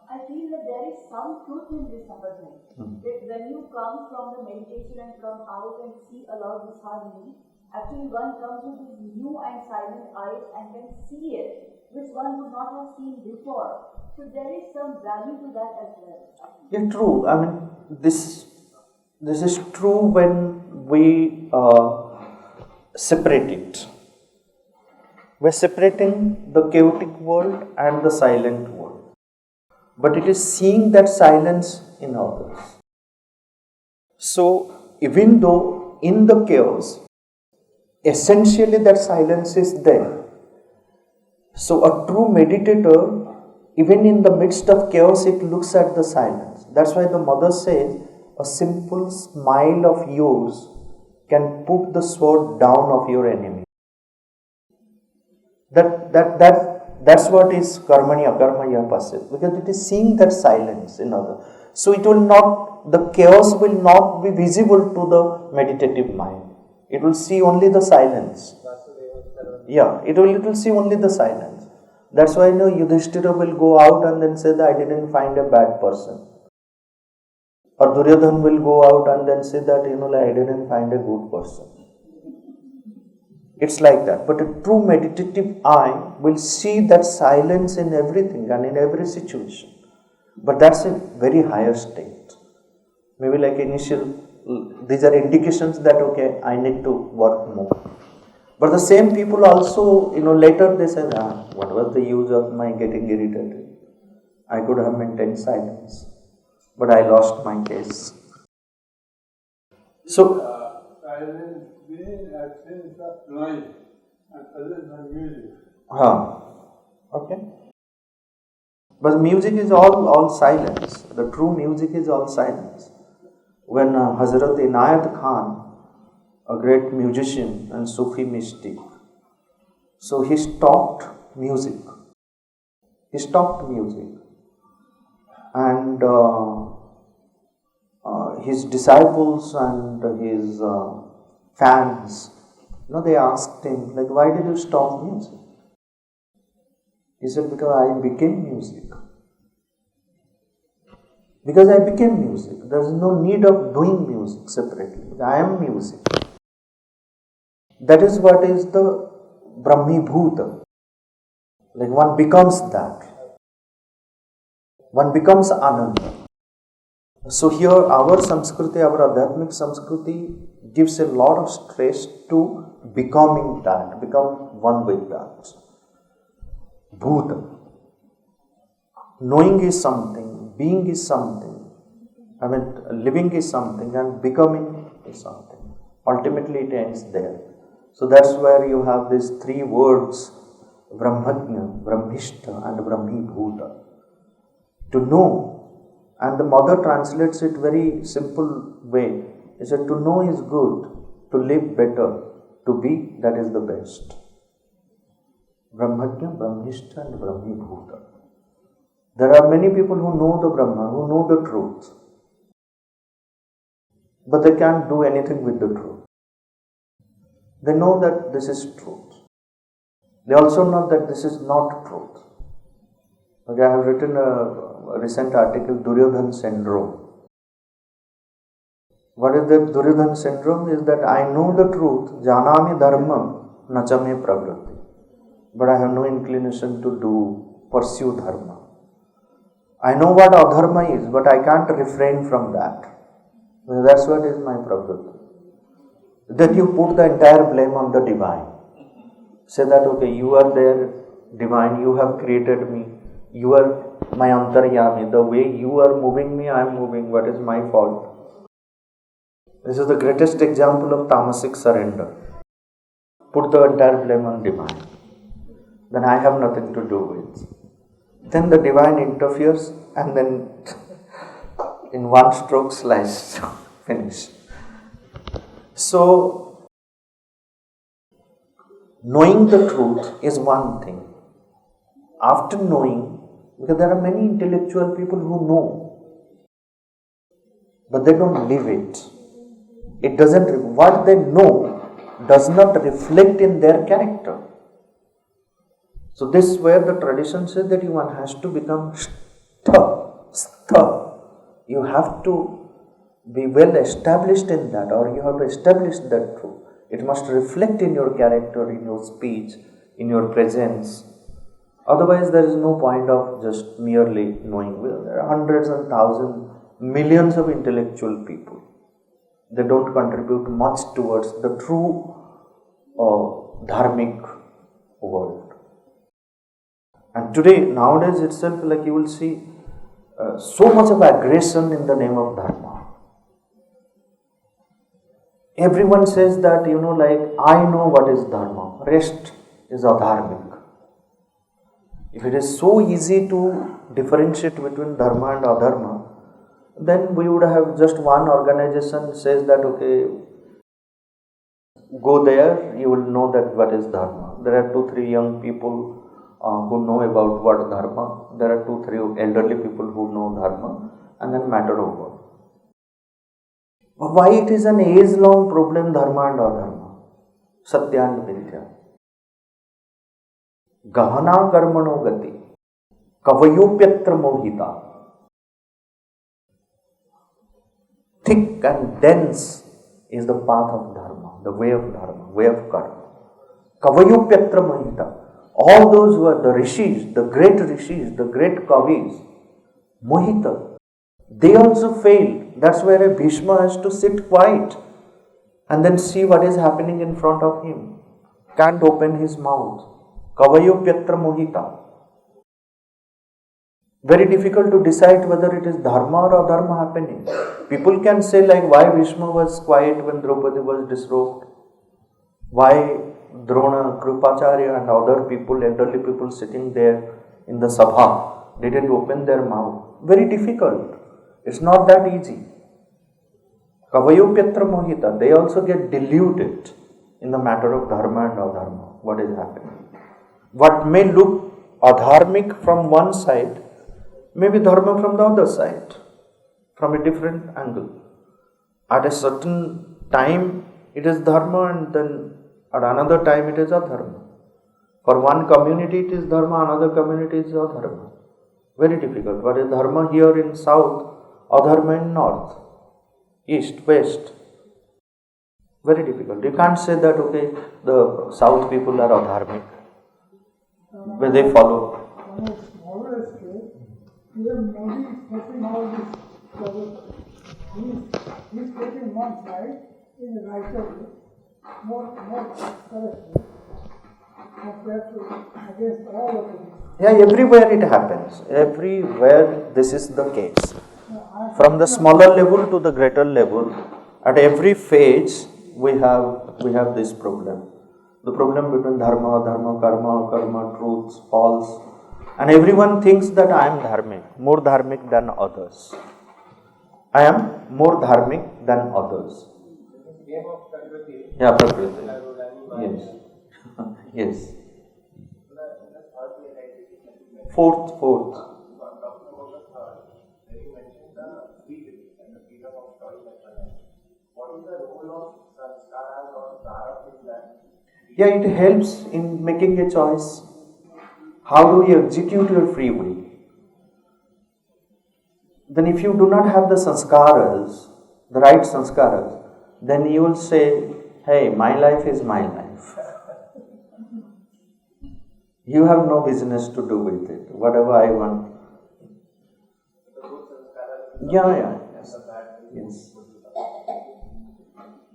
I feel that there is some truth in this Sampadananda. That when you come from the meditation and come out and see a lot of this harmony, actually one comes with these new and silent eyes and can see it, which one would not have seen before. So there is some value to that as well. Yeah, true. I mean, this is true when we separate it. We're separating the chaotic world and the silent world. But it is seeing that silence in others. So, even though in the chaos, essentially that silence is there. So, a true meditator, even in the midst of chaos, it looks at the silence. That's why the mother says, a simple smile of yours can put the sword down of your enemy. That's what is karmani akarmaya pasit, because it is seeing that silence in other. So it will not, the chaos will not be visible to the meditative mind. It will see only the silence. Yeah, it will see only the silence. That's why Yudhishthira will go out and then say that I didn't find a bad person. Or Duryodhana will go out and then say that I didn't find a good person. It's like that. But a true meditative eye will see that silence in everything and in every situation. But that's a very higher state. Maybe like initial, these are indications that okay, I need to work more. But the same people also, later they say, what was the use of my getting irritated? I could have maintained silence, but I lost my case. So, silence being absence of noise and presence of music. Okay. But music is all silence. The true music is all silence. When Hazrat Inayat Khan, a great musician and Sufi mystic, so he stopped music. And his disciples and his fans, they asked him, like, why did you stop music? He said, because I became music. Because I became music. There is no need of doing music separately. I am music. That is what is the Brahmibhuta. Like one becomes that. One becomes Ananda. So here our Samskriti, our Adhyatmic Samskriti gives a lot of stress to becoming that, become one with that. Bhuta. Knowing is something, being is something, living is something and becoming is something. Ultimately it ends there. So that's where you have these three words, Brahmajna, Brahmishta and Brahmibhuta. To know, and the mother translates it very simple way. He said, to know is good, to live better, to be, that is the best. Brahmajna, Brahmishta and Brahmibhuta. There are many people who know the Brahma, who know the truth. But they can't do anything with the truth. They know that this is truth. They also know that this is not truth. Okay, I have written a recent article, Duryodhana syndrome. What is that Duryodhana syndrome? Is that I know the truth, janami dharmam, nachame pravrati. But I have no inclination to pursue dharma. I know what adharma is, but I can't refrain from that. That's what is my pravrati. Then you put the entire blame on the divine. Say that, okay, you are there, divine, you have created me, you are my antaryami, the way you are moving me, I am moving, what is my fault? This is the greatest example of tamasic surrender. Put the entire blame on divine. Then I have nothing to do with. Then the divine interferes and then in one stroke slice, finish. So, knowing the truth is one thing. After knowing, because there are many intellectual people who know, but they don't live it. It doesn't, what they know does not reflect in their character. So this is where the tradition says that one has to become stha. You have to be well established in that, or you have to establish that truth. It must reflect in your character, in your speech, in your presence. Otherwise, there is no point of just merely knowing. There are hundreds and thousands, millions of intellectual people. They don't contribute much towards the true dharmic world. And today, nowadays itself, like you will see so much of aggression in the name of dharma. Everyone says that, I know what is dharma, rest is adharmic. If it is so easy to differentiate between dharma and adharma, then we would have just one organization says that, okay, go there, you will know that what is dharma. There are 2-3 young people who know about what dharma. There are 2-3 elderly people who know dharma, and then matter over. Why it is an age-long problem, dharma and adharma, satya and mithya. Gahana karmano gati, kavayopyatra mohita. Thick and dense is the path of dharma, the way of dharma, way of karma. Kavayopyatra mohita. All those who are the rishis, the great kavis, mohita, they also fail. That's where a Bhishma has to sit quiet and then see what is happening in front of him. Can't open his mouth. Kavayopyatra mohita. Very difficult to decide whether it is dharma or adharma happening. People can say like why Bhishma was quiet when Draupadi was disrobed. Why Drona, Krupacharya and other people, elderly people sitting there in the sabha didn't open their mouth. Very difficult. It's not that easy. Kavayopyatra mohita, they also get deluded in the matter of dharma and adharma, what is happening. What may look adharmic from one side, may be dharma from the other side, from a different angle. At a certain time it is dharma and then at another time it is adharma. For one community it is dharma, another community is adharma. Very difficult. What is dharma here in south, adharma in north, east, west. Very difficult. You can't say that, okay, the south people are adharmic, where they follow. On a smaller scale, even Modi is facing all this trouble. He's taking one side in a righter way, more correctly, compared to against all of them. Yeah, everywhere it happens. Everywhere this is the case. From the smaller level to the greater level, at every phase we have this problem. The problem between dharma, adharma, karma, akarma, truths, false. And everyone thinks that I am dharmic, more dharmic than others. I am more dharmic than others. Yeah, Prakriti. Yes. Yes. Fourth. Yeah, it helps in making a choice. How do you execute your free will? Then if you do not have the sanskaras, the right sanskaras, then you will say, hey, my life is my life. You have no business to do with it, whatever I want. Yes.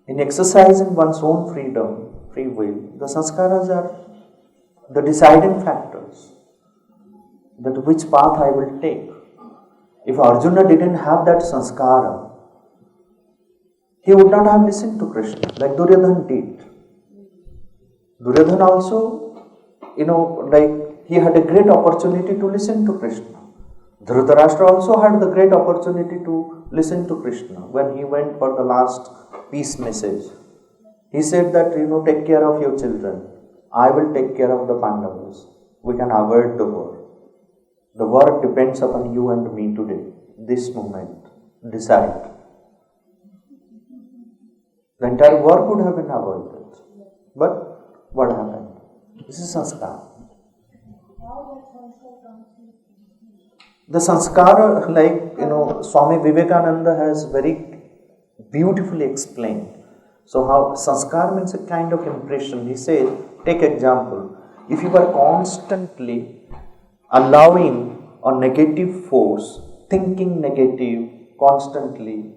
In exercising one's own freedom, free will, the sanskaras are the deciding factors that which path I will take. If Arjuna didn't have that sanskara, he would not have listened to Krishna like Duryodhana did. Duryodhana also, he had a great opportunity to listen to Krishna. Dhritarashtra also had the great opportunity to listen to Krishna when he went for the last peace message. He said that, take care of your children. I will take care of the Pandavas. We can avoid the war. The war depends upon you and me today, this moment. Decide. The entire war could have been avoided. But what happened? This is sanskara. The sanskara, Swami Vivekananda has very beautifully explained. So how sanskara means a kind of impression. He says, take example, if you are constantly allowing a negative force, thinking negative constantly,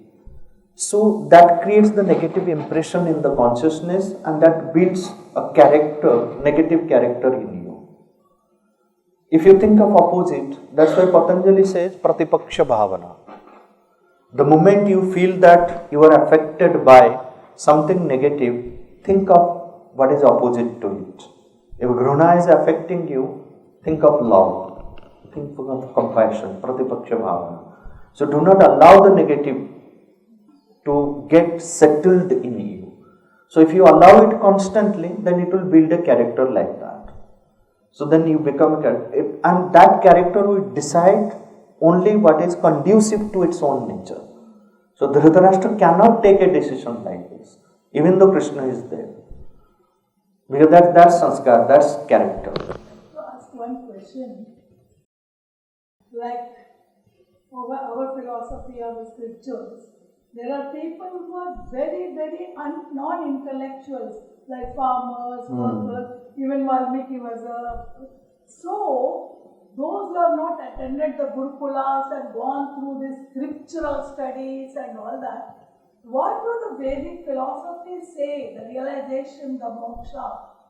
so that creates the negative impression in the consciousness and that builds a character, negative character in you. If you think of opposite, that's why Patanjali says Pratipaksha Bhavana. The moment you feel that you are affected by something negative, think of what is opposite to it. If Gruna is affecting you, think of love, think of compassion, Pratipaksha Bhavana. So do not allow the negative to get settled in you. So if you allow it constantly, then it will build a character like that. So then you become a character, and that character will decide only what is conducive to its own nature. So Dhritarashtra cannot take a decision like this, even though Krishna is there. Because that's sanskar, that's character. To ask one question, like over our philosophy of the scriptures, there are people who are very, very non-intellectuals, like farmers, workers, even Valmiki was a... So, those who have not attended the Gurukulas and gone through these scriptural studies and all that, what do the Vedic philosophies say, the realization, the moksha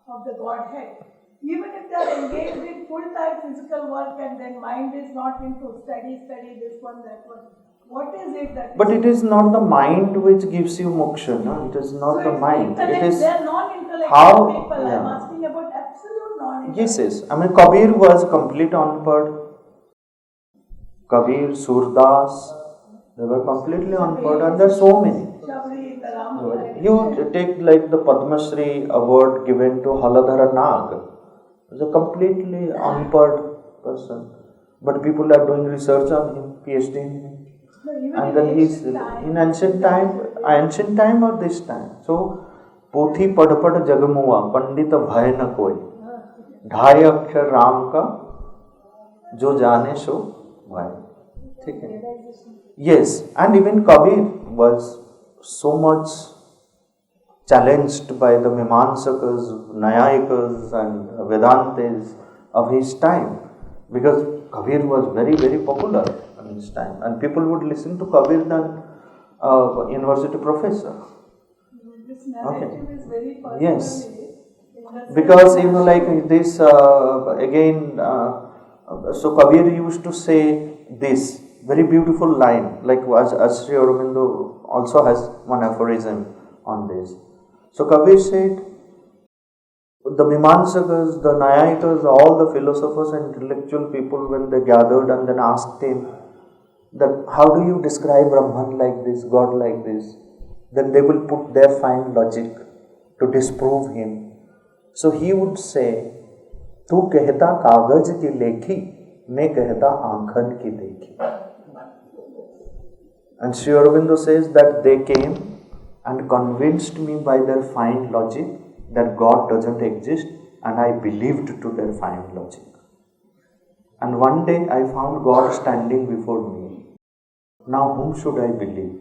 of the Godhead? Even if they are engaged in full-time physical work and their mind is not into study, this one, that one, what is it that... But it is not the mind which gives you moksha, no? It is not the mind. It is they are non-intellectual how, people. yeah. I am asking about absolute non-intellectual. Yes. I mean, Kabir was complete unpad. Kabir, Surdas, they were completely unpad, and there are so many. Shabri, the Ram. You take like the Padma Shri award given to Haladhara Nag. He's a completely unpad person. But people are doing research on him, PhD in him. And then he's in ancient time or this time. So, पोथी पढ़ पढ़ जगमुआ पंडित भय न कोई ढाई अक्षर राम का जो जाने सो भाई. ठीक है. Yes, and even Kabir was so much challenged by the Mimamsakas, Nayayikas and Vedantas of his time, because Kabir was very, very popular in his time, and people would listen to Kabir than university professor. This narrative is very personal. Yes, because like this so Kabir used to say this very beautiful line, like as Sri Aurobindo also has one aphorism on this. So Kabir said, the Mimamsakas, the Nayayikas, all the philosophers and intellectual people, when they gathered and then asked him that how do you describe Brahman like this, God like this, then they will put their fine logic to disprove him. So he would say, तू कहता कागज की लेखी, मैं कहता आंखन की देखी. And Sri Aurobindo says that they came and convinced me by their fine logic that God doesn't exist, and I believed to their fine logic. And one day I found God standing before me. Now whom should I believe?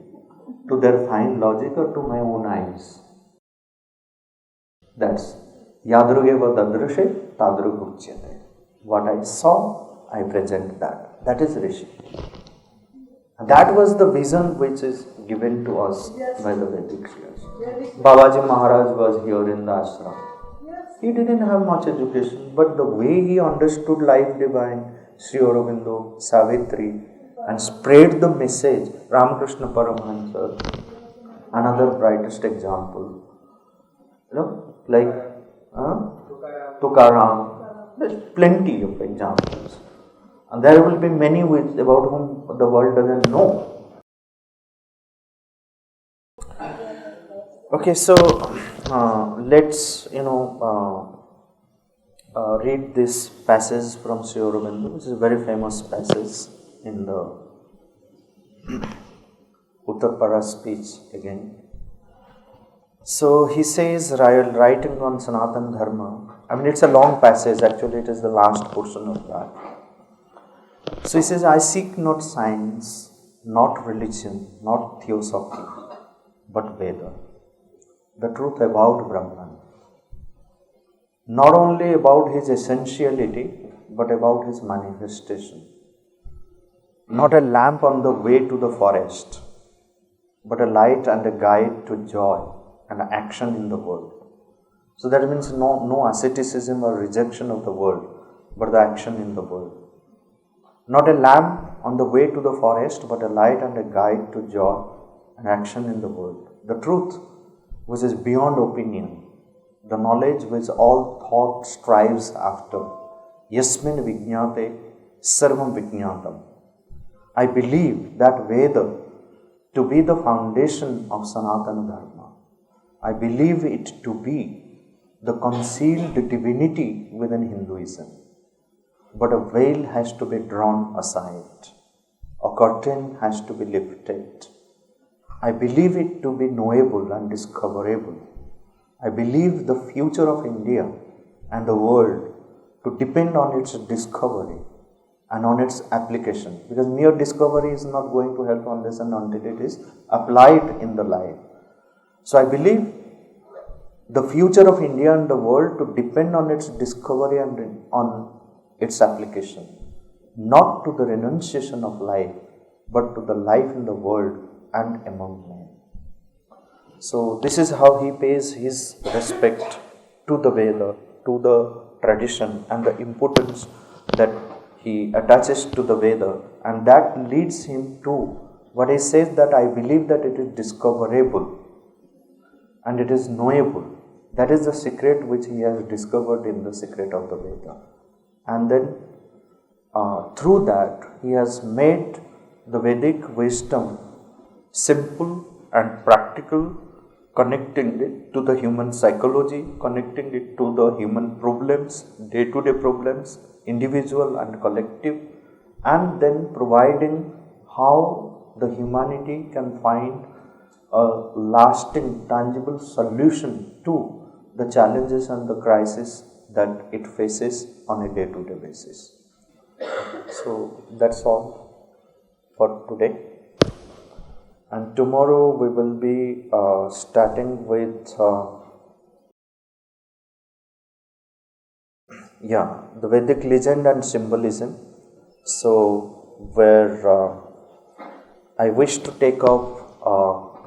To their fine logic or to my own eyes? That's Yadrugeva Dadrushe Tadruguchyate. What I saw, I present that. That is Rishi. And that was the vision which is given to us by the Vedic Rishis. Babaji Maharaj was here in the ashram. He didn't have much education, but the way he understood life divine, Sri Aurobindo, Savitri, and spread the message, Ramakrishna Paramahansa, another brightest example. Like Tukaram. There's plenty of examples. And there will be many about whom the world doesn't know. Okay, so let's read this passage from Sri Aurobindo, which is a very famous passage in the Uttarpara speech again. So he says, writing on Sanatana Dharma, it's a long passage, actually it is the last portion of that. So he says, I seek not science, not religion, not theosophy, but Veda, the truth about Brahman. Not only about his essentiality, but about his manifestation. Not a lamp on the way to the forest, but a light and a guide to joy and action in the world. So that means no asceticism or rejection of the world, but the action in the world. Not a lamp on the way to the forest, but a light and a guide to joy and action in the world. The truth, which is beyond opinion, the knowledge which all thought strives after. Yasmin vijñāte sarvam vijñātam. I believe that Veda to be the foundation of Sanatana Dharma. I believe it to be the concealed divinity within Hinduism. But a veil has to be drawn aside. A curtain has to be lifted. I believe it to be knowable and discoverable. I believe the future of India and the world to depend on its discovery and on its application. Because mere discovery is not going to help unless and until it is applied in the life. So I believe the future of India and the world to depend on its discovery and on its application. Not to the renunciation of life, but to the life in the world and among men. So this is how he pays his respect to the Veda, to the tradition and the importance that he attaches to the Veda, and that leads him to what he says, that I believe that it is discoverable and it is knowable. That is the secret which he has discovered in the secret of the Veda. And then through that he has made the Vedic wisdom simple and practical, connecting it to the human psychology, connecting it to the human problems, day-to-day problems, individual and collective, and then providing how the humanity can find a lasting, tangible solution to the challenges and the crises that it faces on a day-to-day basis. So that's all for today. And tomorrow we will be starting with the Vedic legend and symbolism. So where I wish to take up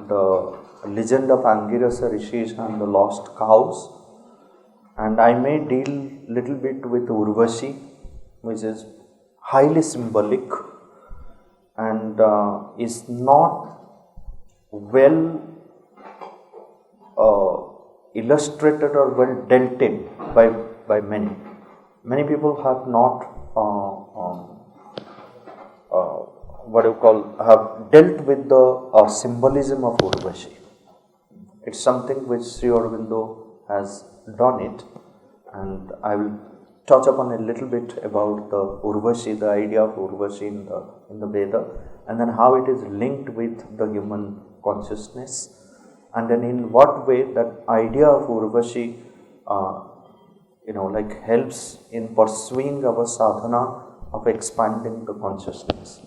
the legend of Angirasa Rishis and the lost cows, and I may deal little bit with Urvashi, which is highly symbolic and is not well illustrated or well dealt in by many. Many people have not have dealt with the symbolism of Urvashi. It's something which Sri Aurobindo has done it, and I will touch upon a little bit about the Urvashi, the idea of Urvashi in the Veda, and then how it is linked with the human consciousness, and then in what way that idea of Urvashi helps in pursuing our sadhana of expanding the consciousness.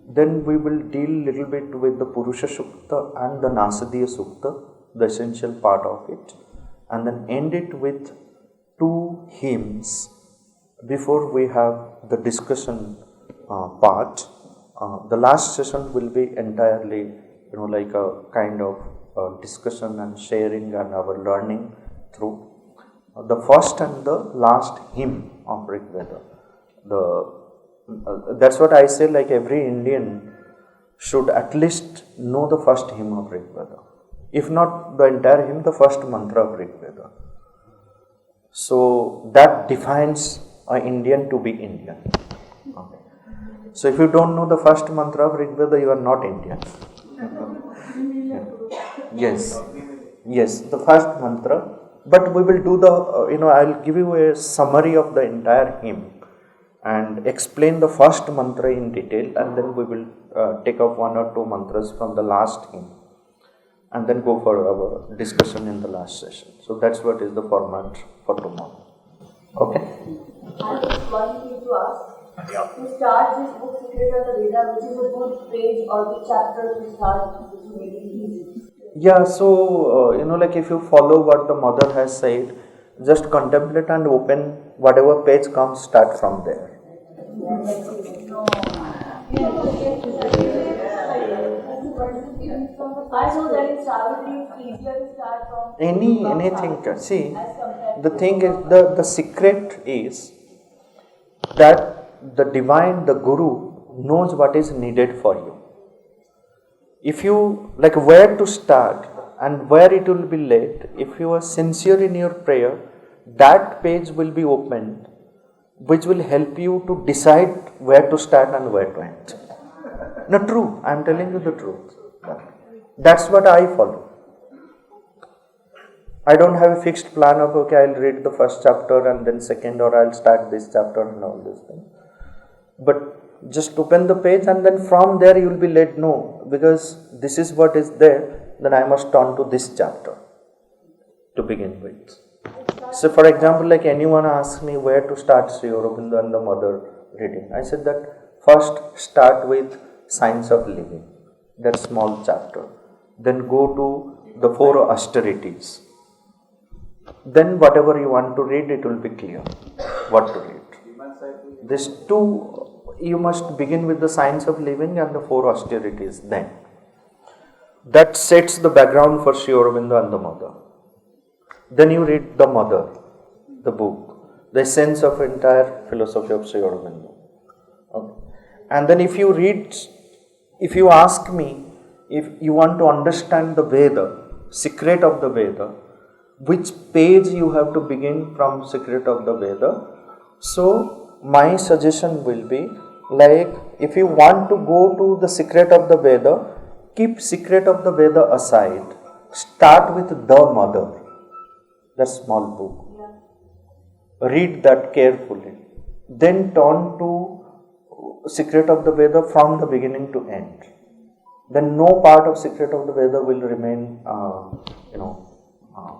Then we will deal little bit with the Purusha Sukta and the Nasadiya Sukta, the essential part of it, and then end it with 2 hymns before we have the discussion part. The last session will be entirely like a kind of discussion and sharing and our learning through the first and the last hymn of Rig Veda. That's what I say, like every Indian should at least know the first hymn of Rig Veda. If not the entire hymn, the first mantra of Rig Veda. So that defines an Indian to be Indian. Okay. So if you don't know the first mantra of Rig Veda, you are not Indian. Yes, the first mantra. But we will do the, I'll give you a summary of the entire hymn and explain the first mantra in detail, and then we will take up 1 or 2 mantras from the last hymn and then go for our discussion in the last session. So that's what is the format for tomorrow. Okay? I just wanted you to ask, to start this book, Secret of the Veda, which is a good page or good chapter to start, which will make it easy. Yeah, so, if you follow what the mother has said, just contemplate and open whatever page comes, start from there. I know that in Savitri it's easier to start from anything. See, the thing is, the secret is that the divine, the Guru, knows what is needed for you. If you, where to start and where it will be led, if you are sincere in your prayer, that page will be opened, which will help you to decide where to start and where to end. No, true, I am telling you the truth. That's what I follow. I don't have a fixed plan of, okay, I'll read the first chapter and then second, or I'll start this chapter and all this thing. But just open the page and then from there you will be let know, because this is what is there, then I must turn to this chapter to begin with. So for example, like anyone asks me where to start Sri Aurobindo and the Mother reading, I said that first start with Science of Living, that small chapter. Then go to the 4 austerities. Then whatever you want to read, it will be clear what to read. These 2, you must begin with the Science of Living and the 4 austerities then. That sets the background for Sri Aurobindo and the Mother. Then you read the Mother, the book, the essence of entire philosophy of Sri Aurobindo. Okay. And then if you ask me, if you want to understand the Veda, secret of the Veda, which page you have to begin from secret of the Veda. So my suggestion will be, like, if you want to go to the secret of the Veda, keep secret of the Veda aside. Start with the Mother, that small book. Read that carefully. Then turn to secret of the Veda from the beginning to end. Then no part of secret of the Veda will remain,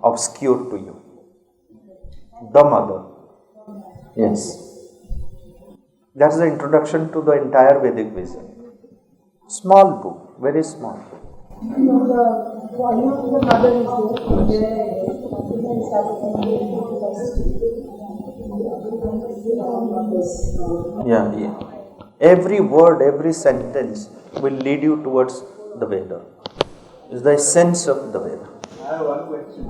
obscure to you. The Mother. Yes. That's the introduction to the entire Vedic vision. Small book, very small book. The volume of the Mother is there. Yeah. Every word, every sentence will lead you towards the Veda. It's the essence of the Veda. I have one question.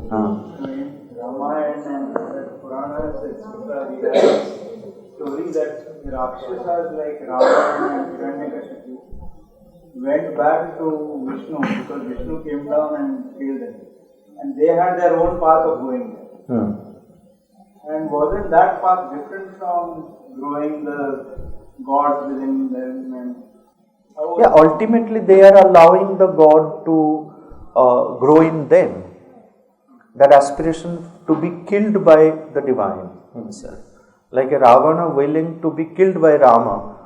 In Ramayana and Puranas, etc., we have a story that the Rakshasas like Ravana and Hiranyakashipu went back to Vishnu because Vishnu came down and killed them. And they had their own path of going there. And wasn't that path different from growing the gods within them? And ultimately they are allowing the God to grow in them. That aspiration to be killed by the divine himself. Like a Ravana willing to be killed by Rama,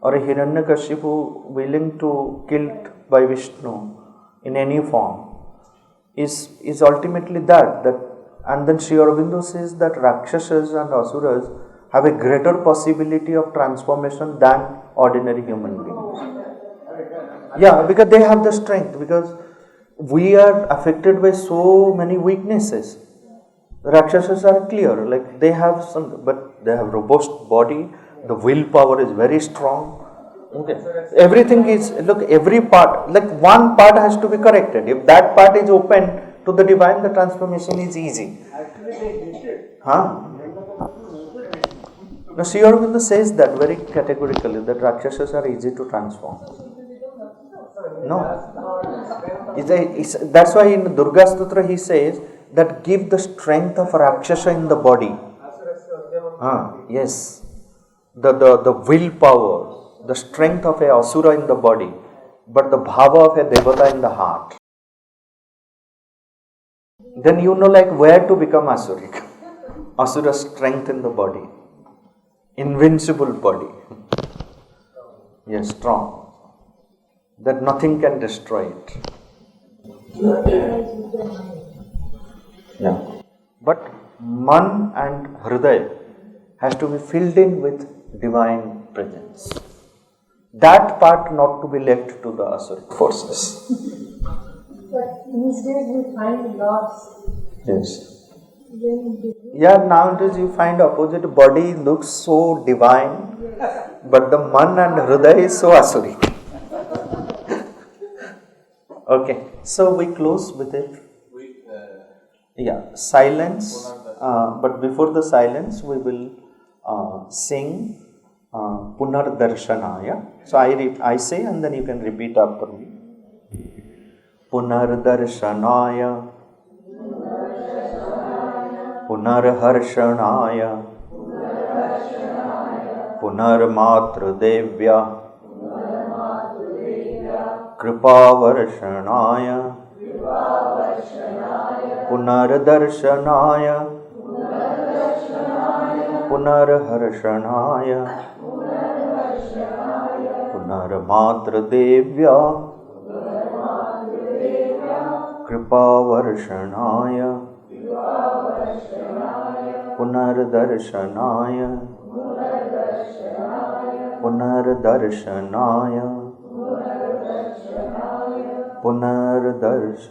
or a Hiranyakashipu willing to killed by Vishnu in any form, is ultimately that. And then Sri Aurobindo says that Rakshasas and Asuras have a greater possibility of transformation than ordinary human beings. Yeah, because they have the strength, because we are affected by so many weaknesses. The Rakshasas are clear, like they have some, but they have robust body, the willpower is very strong. Okay. Everything is, every part, like one part has to be corrected. If that part is open to the divine, the transformation is easy. actually they did it. Now, Sri Aurobindo says that very categorically, that Rakshasas are easy to transform. No. That's why in Durga Stutra he says that give the strength of Rakshasa in the body. Yes. The willpower, the strength of a Asura in the body, but the bhava of a Devata in the heart. Then you know like where to become Asuric. Asura strength in the body. Invincible body. Yes, strong. That nothing can destroy it. Yeah. But man and hridaya has to be filled in with divine presence. That part not to be left to the asuric forces. But these days we find lots. Yes. Yeah, nowadays you find opposite, body looks so divine, but the man and hridaya is so asuric. Okay, so we close with it. Silence. But before the silence, we will sing Punardarshanaya. So I say and then you can repeat after me. Punardarshanaya, Punarharshanaya, Punarmatradevya, Kripavarshanaaya, पुनर्दर्शनाय पुनर्हर्षणाय पुनर्मातृदेव्या कृपावर्षणाय पुनर्दर्शनाय पुनर्दर्शनाय पुनर्दर्शनाय